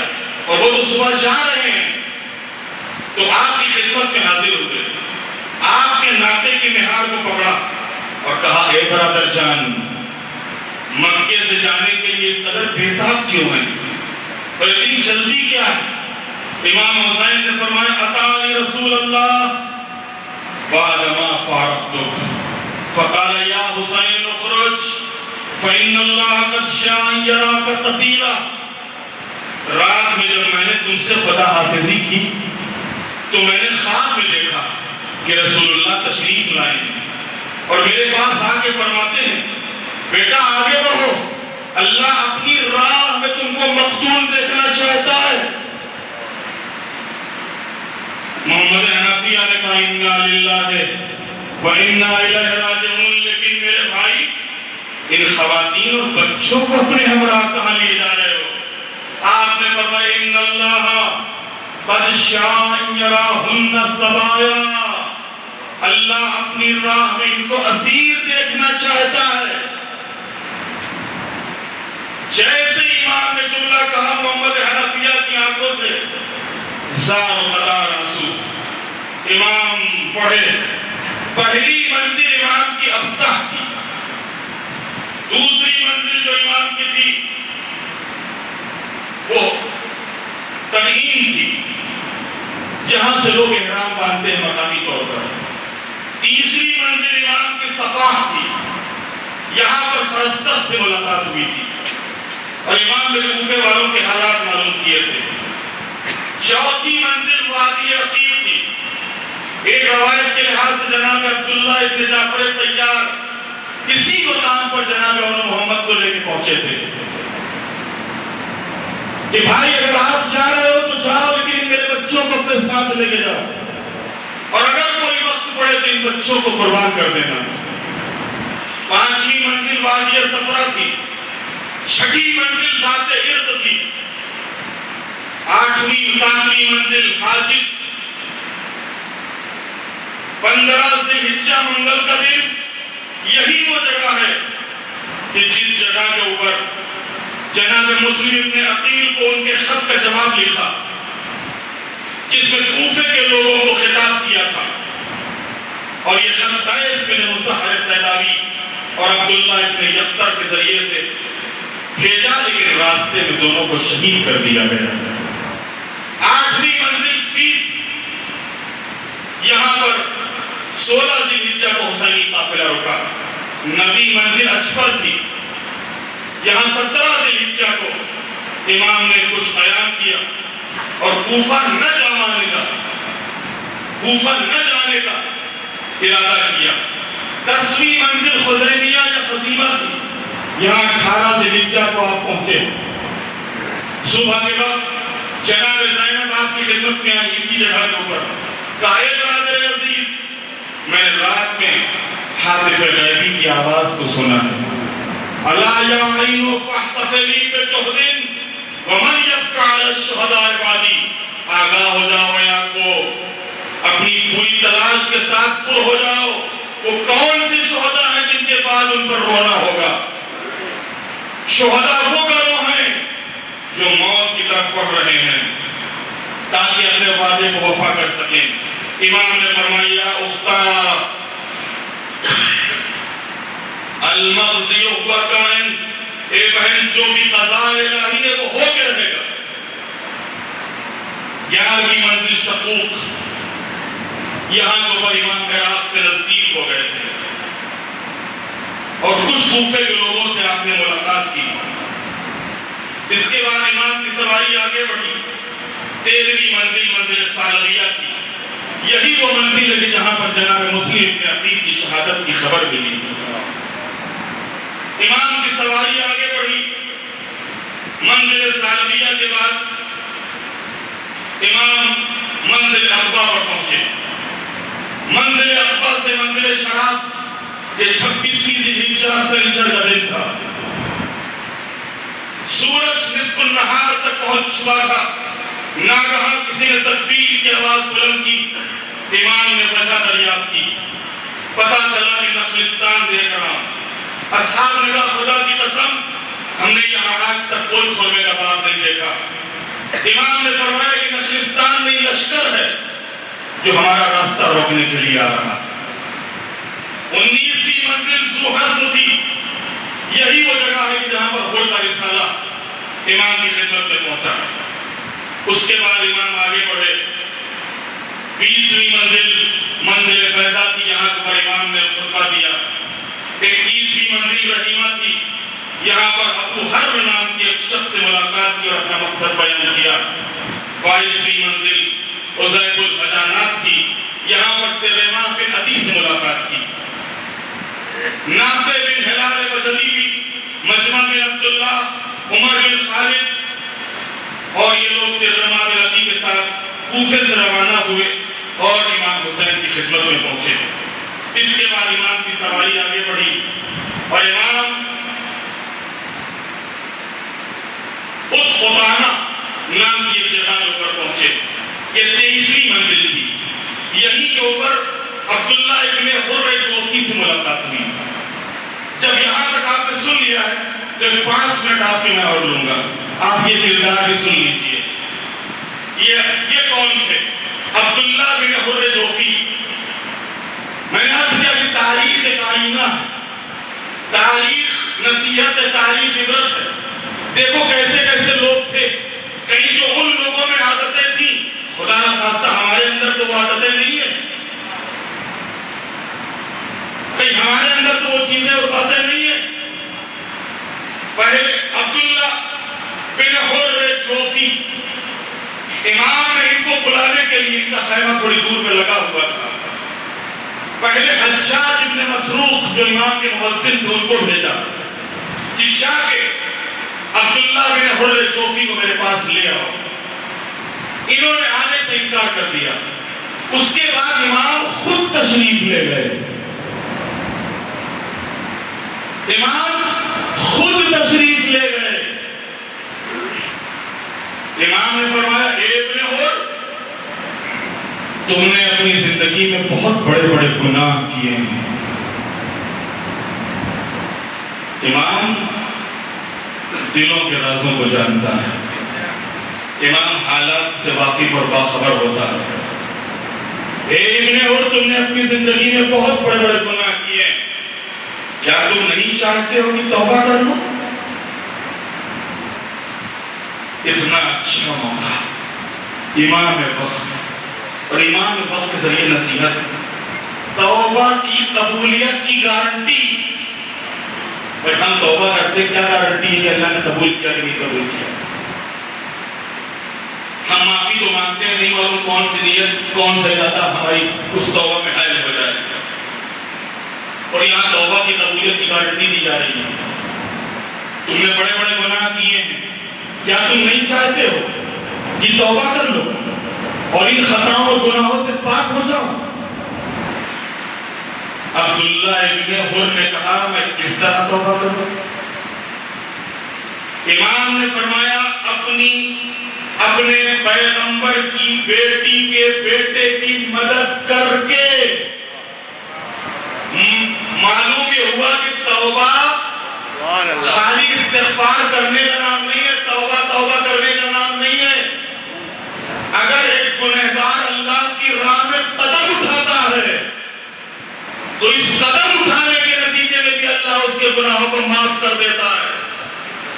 اور وہ تو صبح جا رہے ہیں تو آپ کی خدمت میں حاضر ہوئے. آپ کے ناطے کی مہار کو پکڑا اور کہا اے برادر جان، مکے سے جانے کے لیے اس قدر بےتاب کیوں ہیں اور اتنی جلدی کیا ہے؟ امام حسین نے فرمایا اتانی رسول اللہ بعد ما فارقتک فقال یا حسین اخرج فإن اللہ قد شاء یراک قتیلا. رات میں جب میں نے تم سے خدا حافظی کی تو میں نے خواب میں دیکھا کہ رسول اللہ تشریف لائے اور میرے پاس آ کے فرماتے ہیں بیٹا آگے بڑھو، اللہ اپنی راہ میں تم کو مقتول دیکھنا چاہتا ہے. محمد حنفیہ نے کہا انا للہ وانا الیہ راجعون. لیکن میرے بھائی ان خواتین اور بچوں کو اپنے ہمراہ کہاں لیے جا رہے ہو؟ آپ نے فرمایا ان اللہ قد شاء یراہن سبایا. اللہ اپنی راہ میں ان کو اسیر دیکھنا چاہتا ہے. جیسے امام نے جملہ کہا محمد حنفیہ کی آنکھوں سے زار و قطار آنسو. امام پڑھے پہلی منزل امام کی ابتہ تھی، دوسری منزل جو امام کی تھی وہ تنعیم تھی، جہاں سے لوگ احرام باندھتے ہیں مقامی طور پر، تیسری منزل امام کی صفاح تھی، یہاں پر فرستق سے ملاقات ہوئی تھی اور امام نے کوفے والوں کے حالات معلوم کیے تھے، چوتھی منزل وادی عقیق تھی، ایک روایت کے لحاظ سے جناب عبداللہ ابن جعفر طیار اسی مقام پر جناب عون محمد کو لے کے پہنچے تھے کہ بھائی اگر آپ جا رہے ہو تو جاؤ، لیکن میرے بچوں کو اپنے ساتھ لے کے جاؤ، اور اگر کوئی وقت پڑے تو ان بچوں کو قربان کر دینا۔ پانچویں منزل وادی صفرا تھی، چھٹی منزل ذات ارد تھی، ساتویں منزل حاجز، 15 ذی الحجہ منگل کا دن یہی وہ جگہ ہے کہ جس جگہ کے اوپر جناب مسلم ابن عقیل کو ان کے خط کا جواب لکھا، جس میں کوفے کے لوگوں کو خطاب کیا تھا، اور یہ خط قیس بن مصعب السیداوی اور عبداللہ ابن یقطر کے ذریعے سے بھیجا، لیکن راستے میں دونوں کو شہید کر دیا گیا۔ آٹھویں منزل فیل، یہاں پر 16 ذی الحجہ کو حسینی قافلہ رکا۔ 9ویں منزل اجفر تھی، یہاں 17 ذی الحجہ کو امام نے کچھ قیام کیا اور کوفہ نہ جانے کا ارادہ کیا۔ 10ویں منزل خزیمیہ یا خزیمہ تھی، یہاں 18 ذی الحجہ کو آپ پہنچے۔ صبح کے وقت جناب زینب آپ کی خدمت میں آئی اسی جگہ کے اوپر، کہا اے برادر عزیز، میں نے رات میں حاطف غیبی کی آواز کو سنا ہے، الا یا عین فاحتفلی بجہد ومن یبقى علی الشہداء عبادی، آگاہ ہو جاؤ یا کو اپنی پوری تلاش کے ساتھ پر ہو جاؤ، وہ کون سے شہداء ہیں جن کے بعد ان پر رونا ہوگا؟ شہداء وہ گروہ ہیں جو موت کی طرف بڑھ رہے ہیں تاکہ اپنے وعدے کو وفا کر سکیں۔ امام نے فرمایا اختا المغزی هو کائن، اے بہن جو بھی قضاء الہی ہے وہ ہو کے رہے گا۔ 11ویں منزل شقوق، یہاں کو پر امام عراق سے نزدیک ہو گئے تھے اور کچھ کوفے کے لوگوں سے آپ نے ملاقات کی۔ اس کے بعد امام کی سواری آگے بڑھی۔ 13ویں منزل سالریہ تھی، یہی وہ منزل ہے جہاں پر جناب مسلم ابن عقیل کی شہادت کی خبر ملی۔ امام کی سواری آگے بڑھی، منزل سالریہ کے بعد امام منزل عقبہ پر پہنچے۔ منزل عقبہ سے منزل شراف، یہ 26ویں ذی الحجہ سنیچر کا دن تھا، سورج نصف النہار تک پہنچ چکا تھا۔ ناگہاں کسی نے تکبیر کی آواز بلند کی، امام نے وجہ دریافت کی، پتہ چلا کہ نخلستان دیکھ رہا ہوں۔ اصحاب نے کہا خدا کی قسم ہم نے یہاں آج تک کوئی خرمے کا باغ نہیں دیکھا۔ امام نے فرمایا کہ نخلستان میں لشکر ہے جو ہمارا راستہ روکنے کے لیے آ رہا۔ 19ویں منزل ذو حسن تھی، یہی وہ جگہ ہے کہ جہاں پر ہوتا رسالہ امام کی خدمت میں پہنچا۔ اس کے بعد امام آگے بڑھے۔ 20ویں منزل بیضا تھی، یہاں پر امام نے خطبہ دیا۔ 21ویں منزل رحیمہ تھی، یہاں پر ابو حرب نام کی ایک شخص سے ملاقات کی اور اپنا مقصد بیان کیا۔ 22ویں منزل عزیب الحجانات تھی، یہاں پر ترمہ بن عدی سے ملاقات کی۔ نافع بن ہلال بجلیبی، مجمع بن عبداللہ، عمر بن خالد، اور یہ لوگ ترمہ بن عدی کے ساتھ کوفے سے روانہ ہوئے اور امام حسین کی خدمت میں پہنچے۔ اس کے بعد امام کی سواری آگے بڑھی اور امام قطانہ نام کی ایک جگہ کے اوپر پہنچے۔ یہ 23ویں منزل تھی، یہیں کے اوپر عبداللہ ابن حر جوفی سے ملاقات ہوئی۔ جب یہاں تک آپ نے سن لیا ہے تو 5 منٹ آپ کی میں اور لوں گا، آپ یہ کردار بھی سن لیجئے۔ یہ کون تھے؟ عبداللہ بن حر جوفی۔ میں نے عرض کیا دنیا کی تاریخ ایک آئینہ ہے، تاریخ نصیحت ہے، تاریخ عبرت ہے. دیکھو کیسے کیسے لوگ تھے. کہیں جو ان لوگوں میں عادتیں تھیں، خدا نہ خواستہ ہمارے اندر تو وہ عادتیں نہیں ہیں، کہیں ہمارے اندر تو وہ چیزیں اور باتیں نہیں ہیں. پہلے عبداللہ بن حر جوفی، امام نے ان کو بلانے کے لیے، ان کا خیمہ تھوڑی دور پہ لگا ہوا تھا. پہلے حجاج ابن مسروق جو امام کے مؤذن تھے ان کو بھیجا کہ جا کے عبداللہ بن حر جوفی کو میرے پاس لے آؤ. انہوں نے آنے سے انکار کر دیا. اس کے بعد امام خود تشریف لے گئے. امام خود تشریف لے گئے. امام نے فرمایا اے ابن حر، تم نے اپنی زندگی میں بہت بڑے بڑے گناہ کیے ہیں. امام دلوں کے رازوں کو جانتا ہے، امام حالات سے واقف اور باخبر ہوتا ہے. اے ابن حر، تم نے اپنی زندگی میں بہت بڑے بڑے گناہ کیے ہیں، کیا تم نہیں چاہتے ہو کہ توبہ کر لو؟ اتنا اچھا موقع، امام وقت، اور امام وقت کے ذریعے نصیحت، توبہ کی قبولیت کی گارنٹی. بھائی ہم توبہ کرتے کیا گارنٹی ہے کہ اللہ نے قبول کیا کہ نہیں قبول کیا؟ ہم معافی تو مانگتے ہیں، نہیں معلوم کون سی نیت کون سا ارادہ ہماری اس توبہ میں حائل ہو جائے. اور یہاں توبہ کی قبولیت کی گارنٹی دی جا رہی ہے. تم نے بڑے بڑے گناہ کیے ہیں، کیا تم نہیں چاہتے ہو کہ توبہ کر لو اور ان خطاؤں اور گناہوں سے پاک ہو جاؤ؟ عبداللہ ابن حر نے کہا میں کس طرح توبہ کروں؟ امام نے فرمایا اپنے پیغمبر کی بیٹی کے بیٹے کی مدد کر کے. معلوم یہ ہوا کہ توبہ خالی استغفار کرنے کا نام نہیں ہے، توبہ کرنے کا نام نہیں ہے. اگر ایک گنہگار اللہ کی راہ میں قدم اٹھاتا ہے تو اس قدم اٹھانے کے نتیجے میں بھی اللہ اس کے گناہوں کو معاف کر دیتا ہے.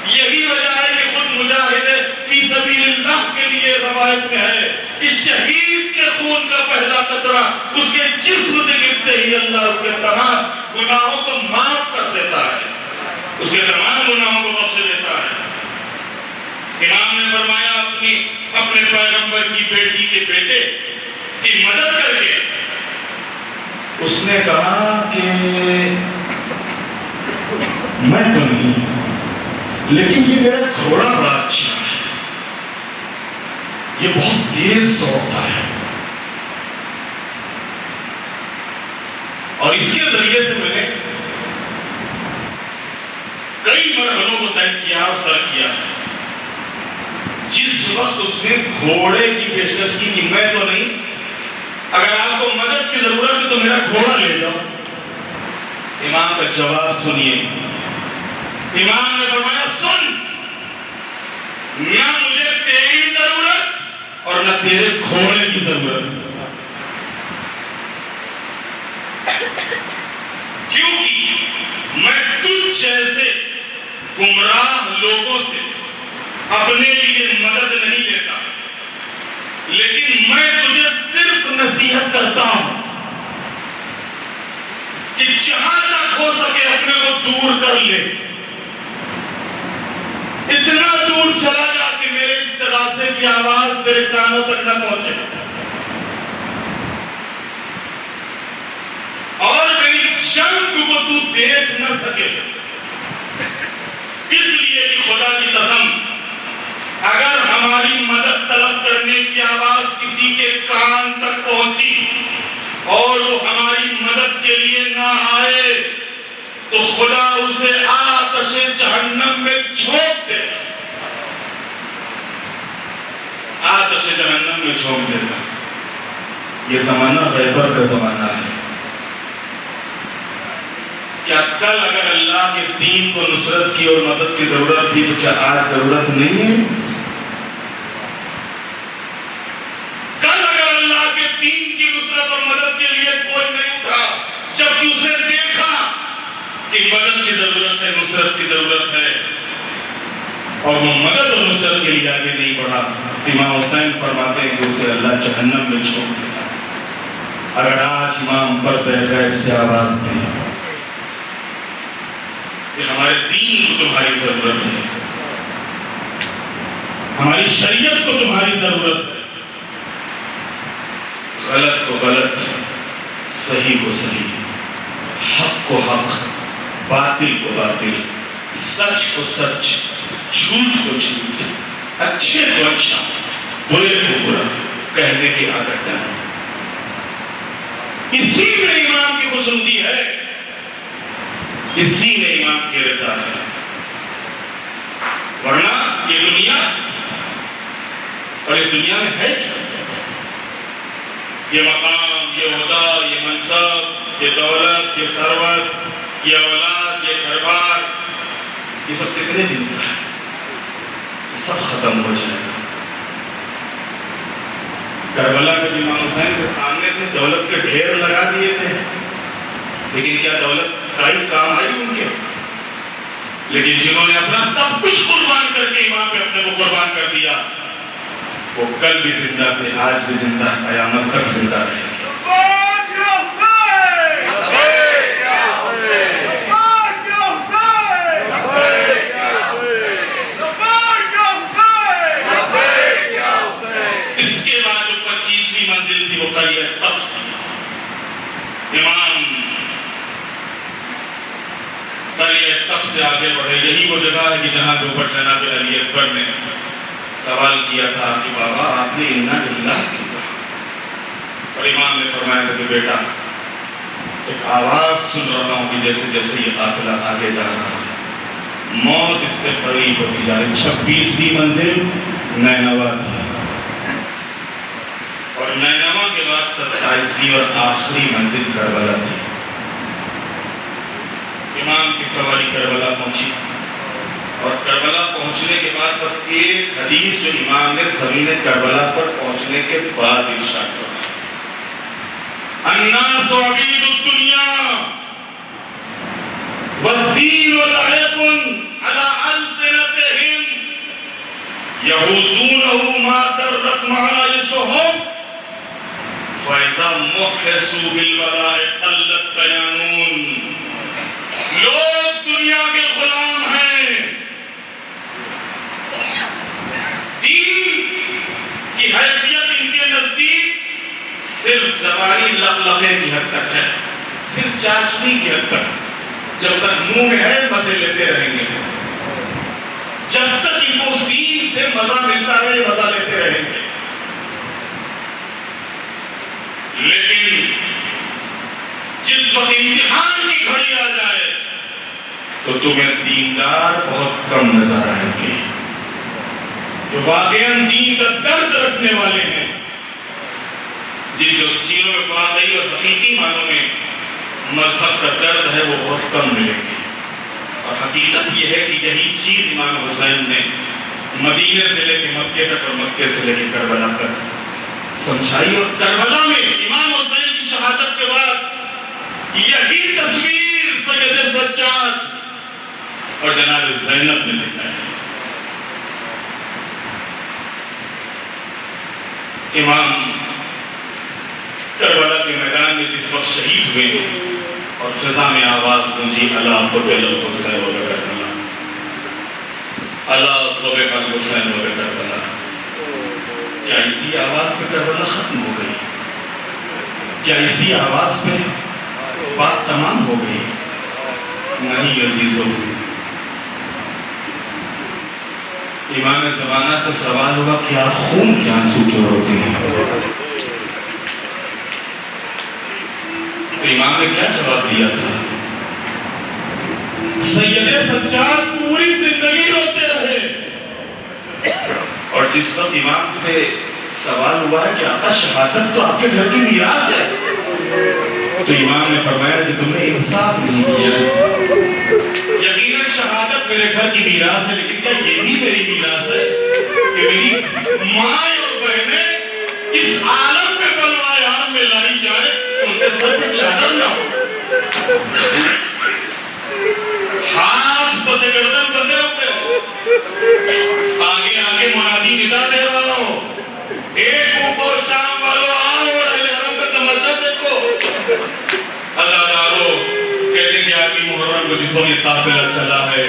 یہی وجہ ہے کہ خود مجاہد فی سبیل اللہ کے لیے روایت میں ہے کہ شہید کے خون کا پہلا قطرہ اس کے جسم سے گرتے ہی اللہ اس کے تمام گناہوں کو معاف کر دیتا ہے، اس کے تمام گناہوں کو بخش دیتا ہے. امام نے فرمایا اپنے پیغمبر کی بیٹی کے بیٹے کی مدد کر کے. اس نے کہا کہ میں تو نہیں، لیکن یہ میرا گھوڑا بڑا اچھا ہے، یہ بہت تیز دوڑتا ہے، اور اس کے ذریعے سے میں نے کئی مرحلوں کو طے کیا اور سر کیا. جس وقت اس نے گھوڑے کی پیشکش کی کہ میں تو نہیں، اگر آپ کو مدد کی ضرورت ہے تو میرا گھوڑا لے جاؤ. امام کا جواب سنیے. امام نے فرمایا سن، نہ مجھے تیری ضرورت اور نہ تیرے گھوڑے کی ضرورت، کیونکہ میں تجھ جیسے گمراہ لوگوں سے اپنے لیے مدد نہیں لیتا، لیکن میں تجھے صرف نصیحت کرتا ہوں کہ جہاں تک ہو سکے اپنے کو دور کر لے، اتنا دور چلا جا کہ میرے استغاثے کی آواز تیرے کانوں تک نہ پہنچے، اور میری جنگ کو تو دیکھ نہ سکے. اس لیے کہ خدا کی قسم، اگر ہماری مدد طلب کرنے کی آواز کسی کے کان تک پہنچی اور وہ ہماری مدد کے لیے نہ آئے تو خدا اسے آتش جہنم میں جھونک دے، آتش جہنم میں جھونک دیتا. یہ زمانہ غیبر کا زمانہ ہے. کیا کل اگر اللہ کے دین کو نصرت کی اور مدد کی ضرورت تھی تو کیا آج ضرورت نہیں ہے؟ کل اگر اللہ کے دین کی نصرت اور مدد کے لیے کوئی نہیں اٹھا جبکہ اور وہ مدد اور نصرت کے لیے آگے نہیں بڑھا. امام حسین فرماتے ہیں کہ اسے اللہ جہنم میں چھوڑ دیا. اگر آج امام پر غیر سے آواز دے کہ ہمارے دین کو تمہاری ضرورت ہے, ہماری شریعت کو تمہاری ضرورت ہے, غلط کو غلط, صحیح کو صحیح, حق کو حق, باطل کو باطل, سچ کو سچ, جھوٹ کو جھوٹ, اچھے کو اچھا, برے کو برا کہنے کی عادت ڈالو. اسی میں امام کی خوشنودی ہے, اسی میں امام کی رضا ہے. ورنہ یہ دنیا, اور اس دنیا میں ہے کیا؟ یہ مقام, یہ عہدہ, یہ منصب, یہ دولت, یہ ثروت, یہ اولاد, یہ گھر بار, یہ سب کتنے دن کا ہے؟ سب ختم ہو جائے گا. کربلا میں امام حسین کے سامنے تھے, دولت کے ڈھیر لگا دیے تھے, لیکن کیا دولت کا ہی کام آئی ان کے؟ لیکن جنہوں نے اپنا سب کچھ قربان کر کے امام پہ اپنے کو قربان کر دیا, وہ کل بھی زندہ تھے, آج بھی زندہ, قیامت تک زندہ رہے گے. اس کے بعد جو 25ویں منزل تھی وہ قریہ تفت تھی. امام قریہ تفت سے آگے بڑھے. یہی وہ جگہ ہے کہ جہاں کے اوپر جناب علی اکبر نے سوال کیا تھا کہ بابا آپ نے انا للہ کیوں کہا, اور امام نے فرمایا تھا کہ بیٹا ایک آواز سن رہا ہوں کہ جیسے جیسے یہ قافلہ آگے جا رہا ہے موت اس سے قریب ہوتی جا رہی. 26ویں منزل نینوا تھی, اور نینوا کے بعد 27ویں اور آخری منزل کربلا تھی. امام کی سواری کربلا پہنچی, اور کربلا پہنچنے کے بعد بس ایک حدیث جو امام نے زمین کربلا پر پہنچنے کے بعد ارشاد فرمایا, الناس عبید الدنیا والدین لعب علی السنتہم یہودونہ ما درت معایشہم فاذا محسوا بالولاء قلت دیانون. لوگ دنیا کے غلام ہیں, دین کی حیثیت ان کے نزدیک صرف زبانی لغلغے کی حد تک ہے, صرف چاشنی کی حد تک. جب تک منہ میں ہے مزے لیتے رہیں گے, جب تک ان کو دین سے مزہ ملتا رہے مزہ لیتے رہیں گے. لیکن جس وقت امتحان کی گھڑی آ جائے تو تمہیں دیندار بہت کم نظر آئیں گے, جو واقعاً دین کا درد رکھنے والے ہیں, جن جو سینوں میں واقعی اور حقیقی معنوں میں مذہب کا درد ہے وہ بہت کم ملیں گے. اور حقیقت یہ ہے کہ یہی چیز امام حسین نے مدینے سے لے کے مکے تک اور مکے سے لے کے کربلا تک سمجھائی. اور کربلا میں امام حسین کی شہادت کے بعد یہی تصویر سید سجاد اور جناب زینب نے دکھائی. امام کربلا کے میدان میں جس وقت شہید ہوئے اور فضا میں آواز گونجی, الا قتل الحسین و کربلا, الا ذبح الحسین و کربلا, کیا اسی آواز پہ کربلا ختم ہو گئی؟ کیا اسی آواز پہ بات تمام ہو گئی؟ نہیں عزیزو, امام زمانہ سے سوال ہوگا کیا خون کے آنسو کیوں روتے ہیں؟ تو امام نے کیا جواب دیا تھا؟ سید سجاد پوری زندگی روتے رہے. اور جس وقت امام سے سوال ہوا ہے کہ آقا شہادت تو آپ کے گھر کی میراث ہے, تو امام نے فرمایا کہ تم نے انصاف نہیں کیا. یقیناً شہادت میرے گھر کی میراث ہے, لیکن کیا یہ بھی میری میراث ہے کہ میری ماں اور بہنیں اس عالم میں بلوائے ہاتھ میں لائی جائے کہ ان کے سر پہ چادر نہ ہو, ہاتھ پس گردن بندے ہوتے ہیں, کے آگے منادی ندا دے رہا ہو، کوفہ اور شام والوں آؤ اور اہل حرم کا تماشا دیکھو۔ عزادارو کہتے ہیں کہ آگے محرم کو جسوں میں قافلہ چلا ہے،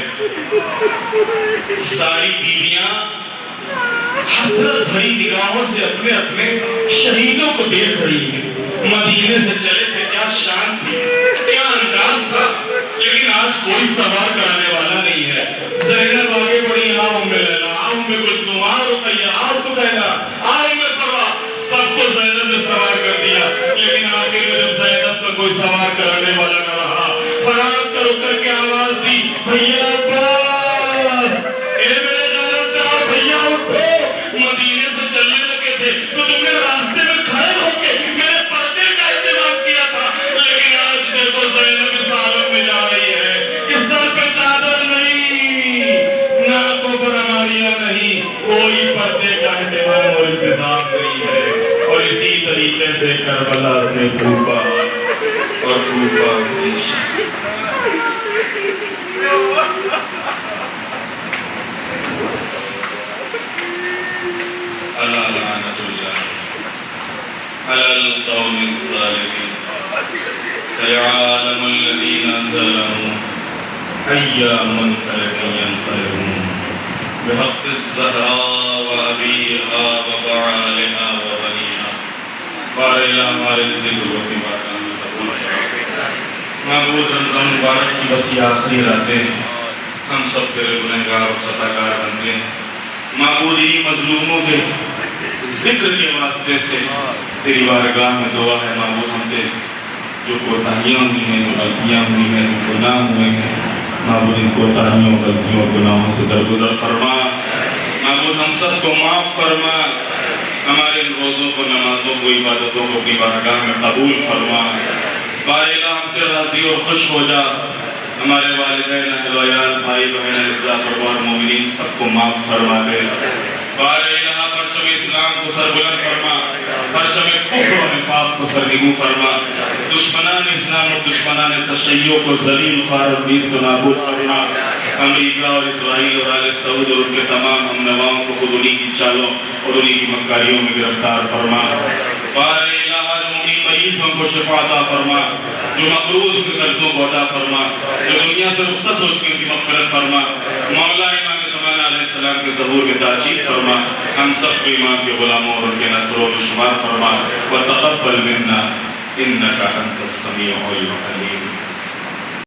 ساری بیویاں حسرت بھری نگاہوں سے اپنے اپنے شہیدوں کو دیکھ رہی ہیں۔ مدینے سے چلے تھے، کیا شان تھی، کیا انداز تھا، لیکن آج کوئی سوار کرانے والا نہیں ہے۔ زینب آگے بڑھی، آؤ ام لیلا، آؤ ام کلثوم، آؤ رقیہ، آؤ طبیلہ، آؤ ام فروا، سب کو زینب نے سوار کر دیا، لیکن آخر میں جب زینب کا کوئی سوار کرانے والا نہ رہا، فرات کر کر کے آواز دی، بھیا عباس، اے میرے جانبدار بھیا اٹھو۔ مدینے سے چلنے لگے تھے تو تم نے راستے میں کھڑے ہو کے میرے پردے کا اہتمام کیا تھا، لیکن آج دیکھو زینب اس عالم میں جا رہی ہے کہ سر پہ چادر نہیں، ناکوں پر اناریاں نہیں، کوئی پردے کا اہتمام اور انتظام نہیں ہے۔ اور اسی طریقے سے کربلا سے کوفہ اور کوفہ سے اللہ لعنت اللہ علی القوم الظالمین سيعلم الذين ظلموا أي منقلب ينقلبون بحق الزهراء وأبيها وبعالها وبنيها بار الہ ہمارے ذکر و فبارہ معبود رمضان مبارک کی بس یہ آخری راتیں ہم سب تیرے گنہگار و خطاکار بندے ہیں۔ معبود ہی مظلوموں کے ذکر کے واسطے سے تیری بارگاہ میں دعا ہے معبود ہم سے جو کوتاہیاں ہوئی ہیں، جو غلطیاں ہوئی ہیں، جو گناہ ہوئے ہیں، معبود ان کوتاہیوں، غلطیوں، گناہوں سے درگزر فرما۔ معبود ہم سب کو معاف فرما، ہمارے ان روزوں کو، نمازوں کو، عبادتوں کو اپنی بارگاہ میں قبول فرما۔ بار الہ ہم سے راضی اور خوش ہو جا، ہمارے والدین، اہل و عیال، بھائی بہن، اعزاء اور مومنین سب کو معاف فرما دے۔ بار الہ پرچم اسلام کو سربلند فرما، پرچم کفر و نفاق کو سرنگوں فرما، دشمنان اسلام اور دشمنان تشیع کو ذلیل، خوار اور نیست و نابود فرما۔ امریکہ اور اسرائیل اور آل سعود اور ان کے تمام ہم نواؤں کو خود انہی کی چالوں اور انہی کی مکاریوں میں گرفتار فرما۔ بار الہ مومن مریضوں کو شفا عطا فرما، جو مقروض کے قرضوں کو عطا فرما، جو دنیا سے رخصت ہو چکے ان کی مغفرت فرما۔ مولا امام زمان علیہ السلام کے ظہور کے تاجید فرما، ہم سب کو امام کے غلاموں اور ان کے نصروں کو شمار فرما۔ وتقبل منا انک انت السمیع العلیم۔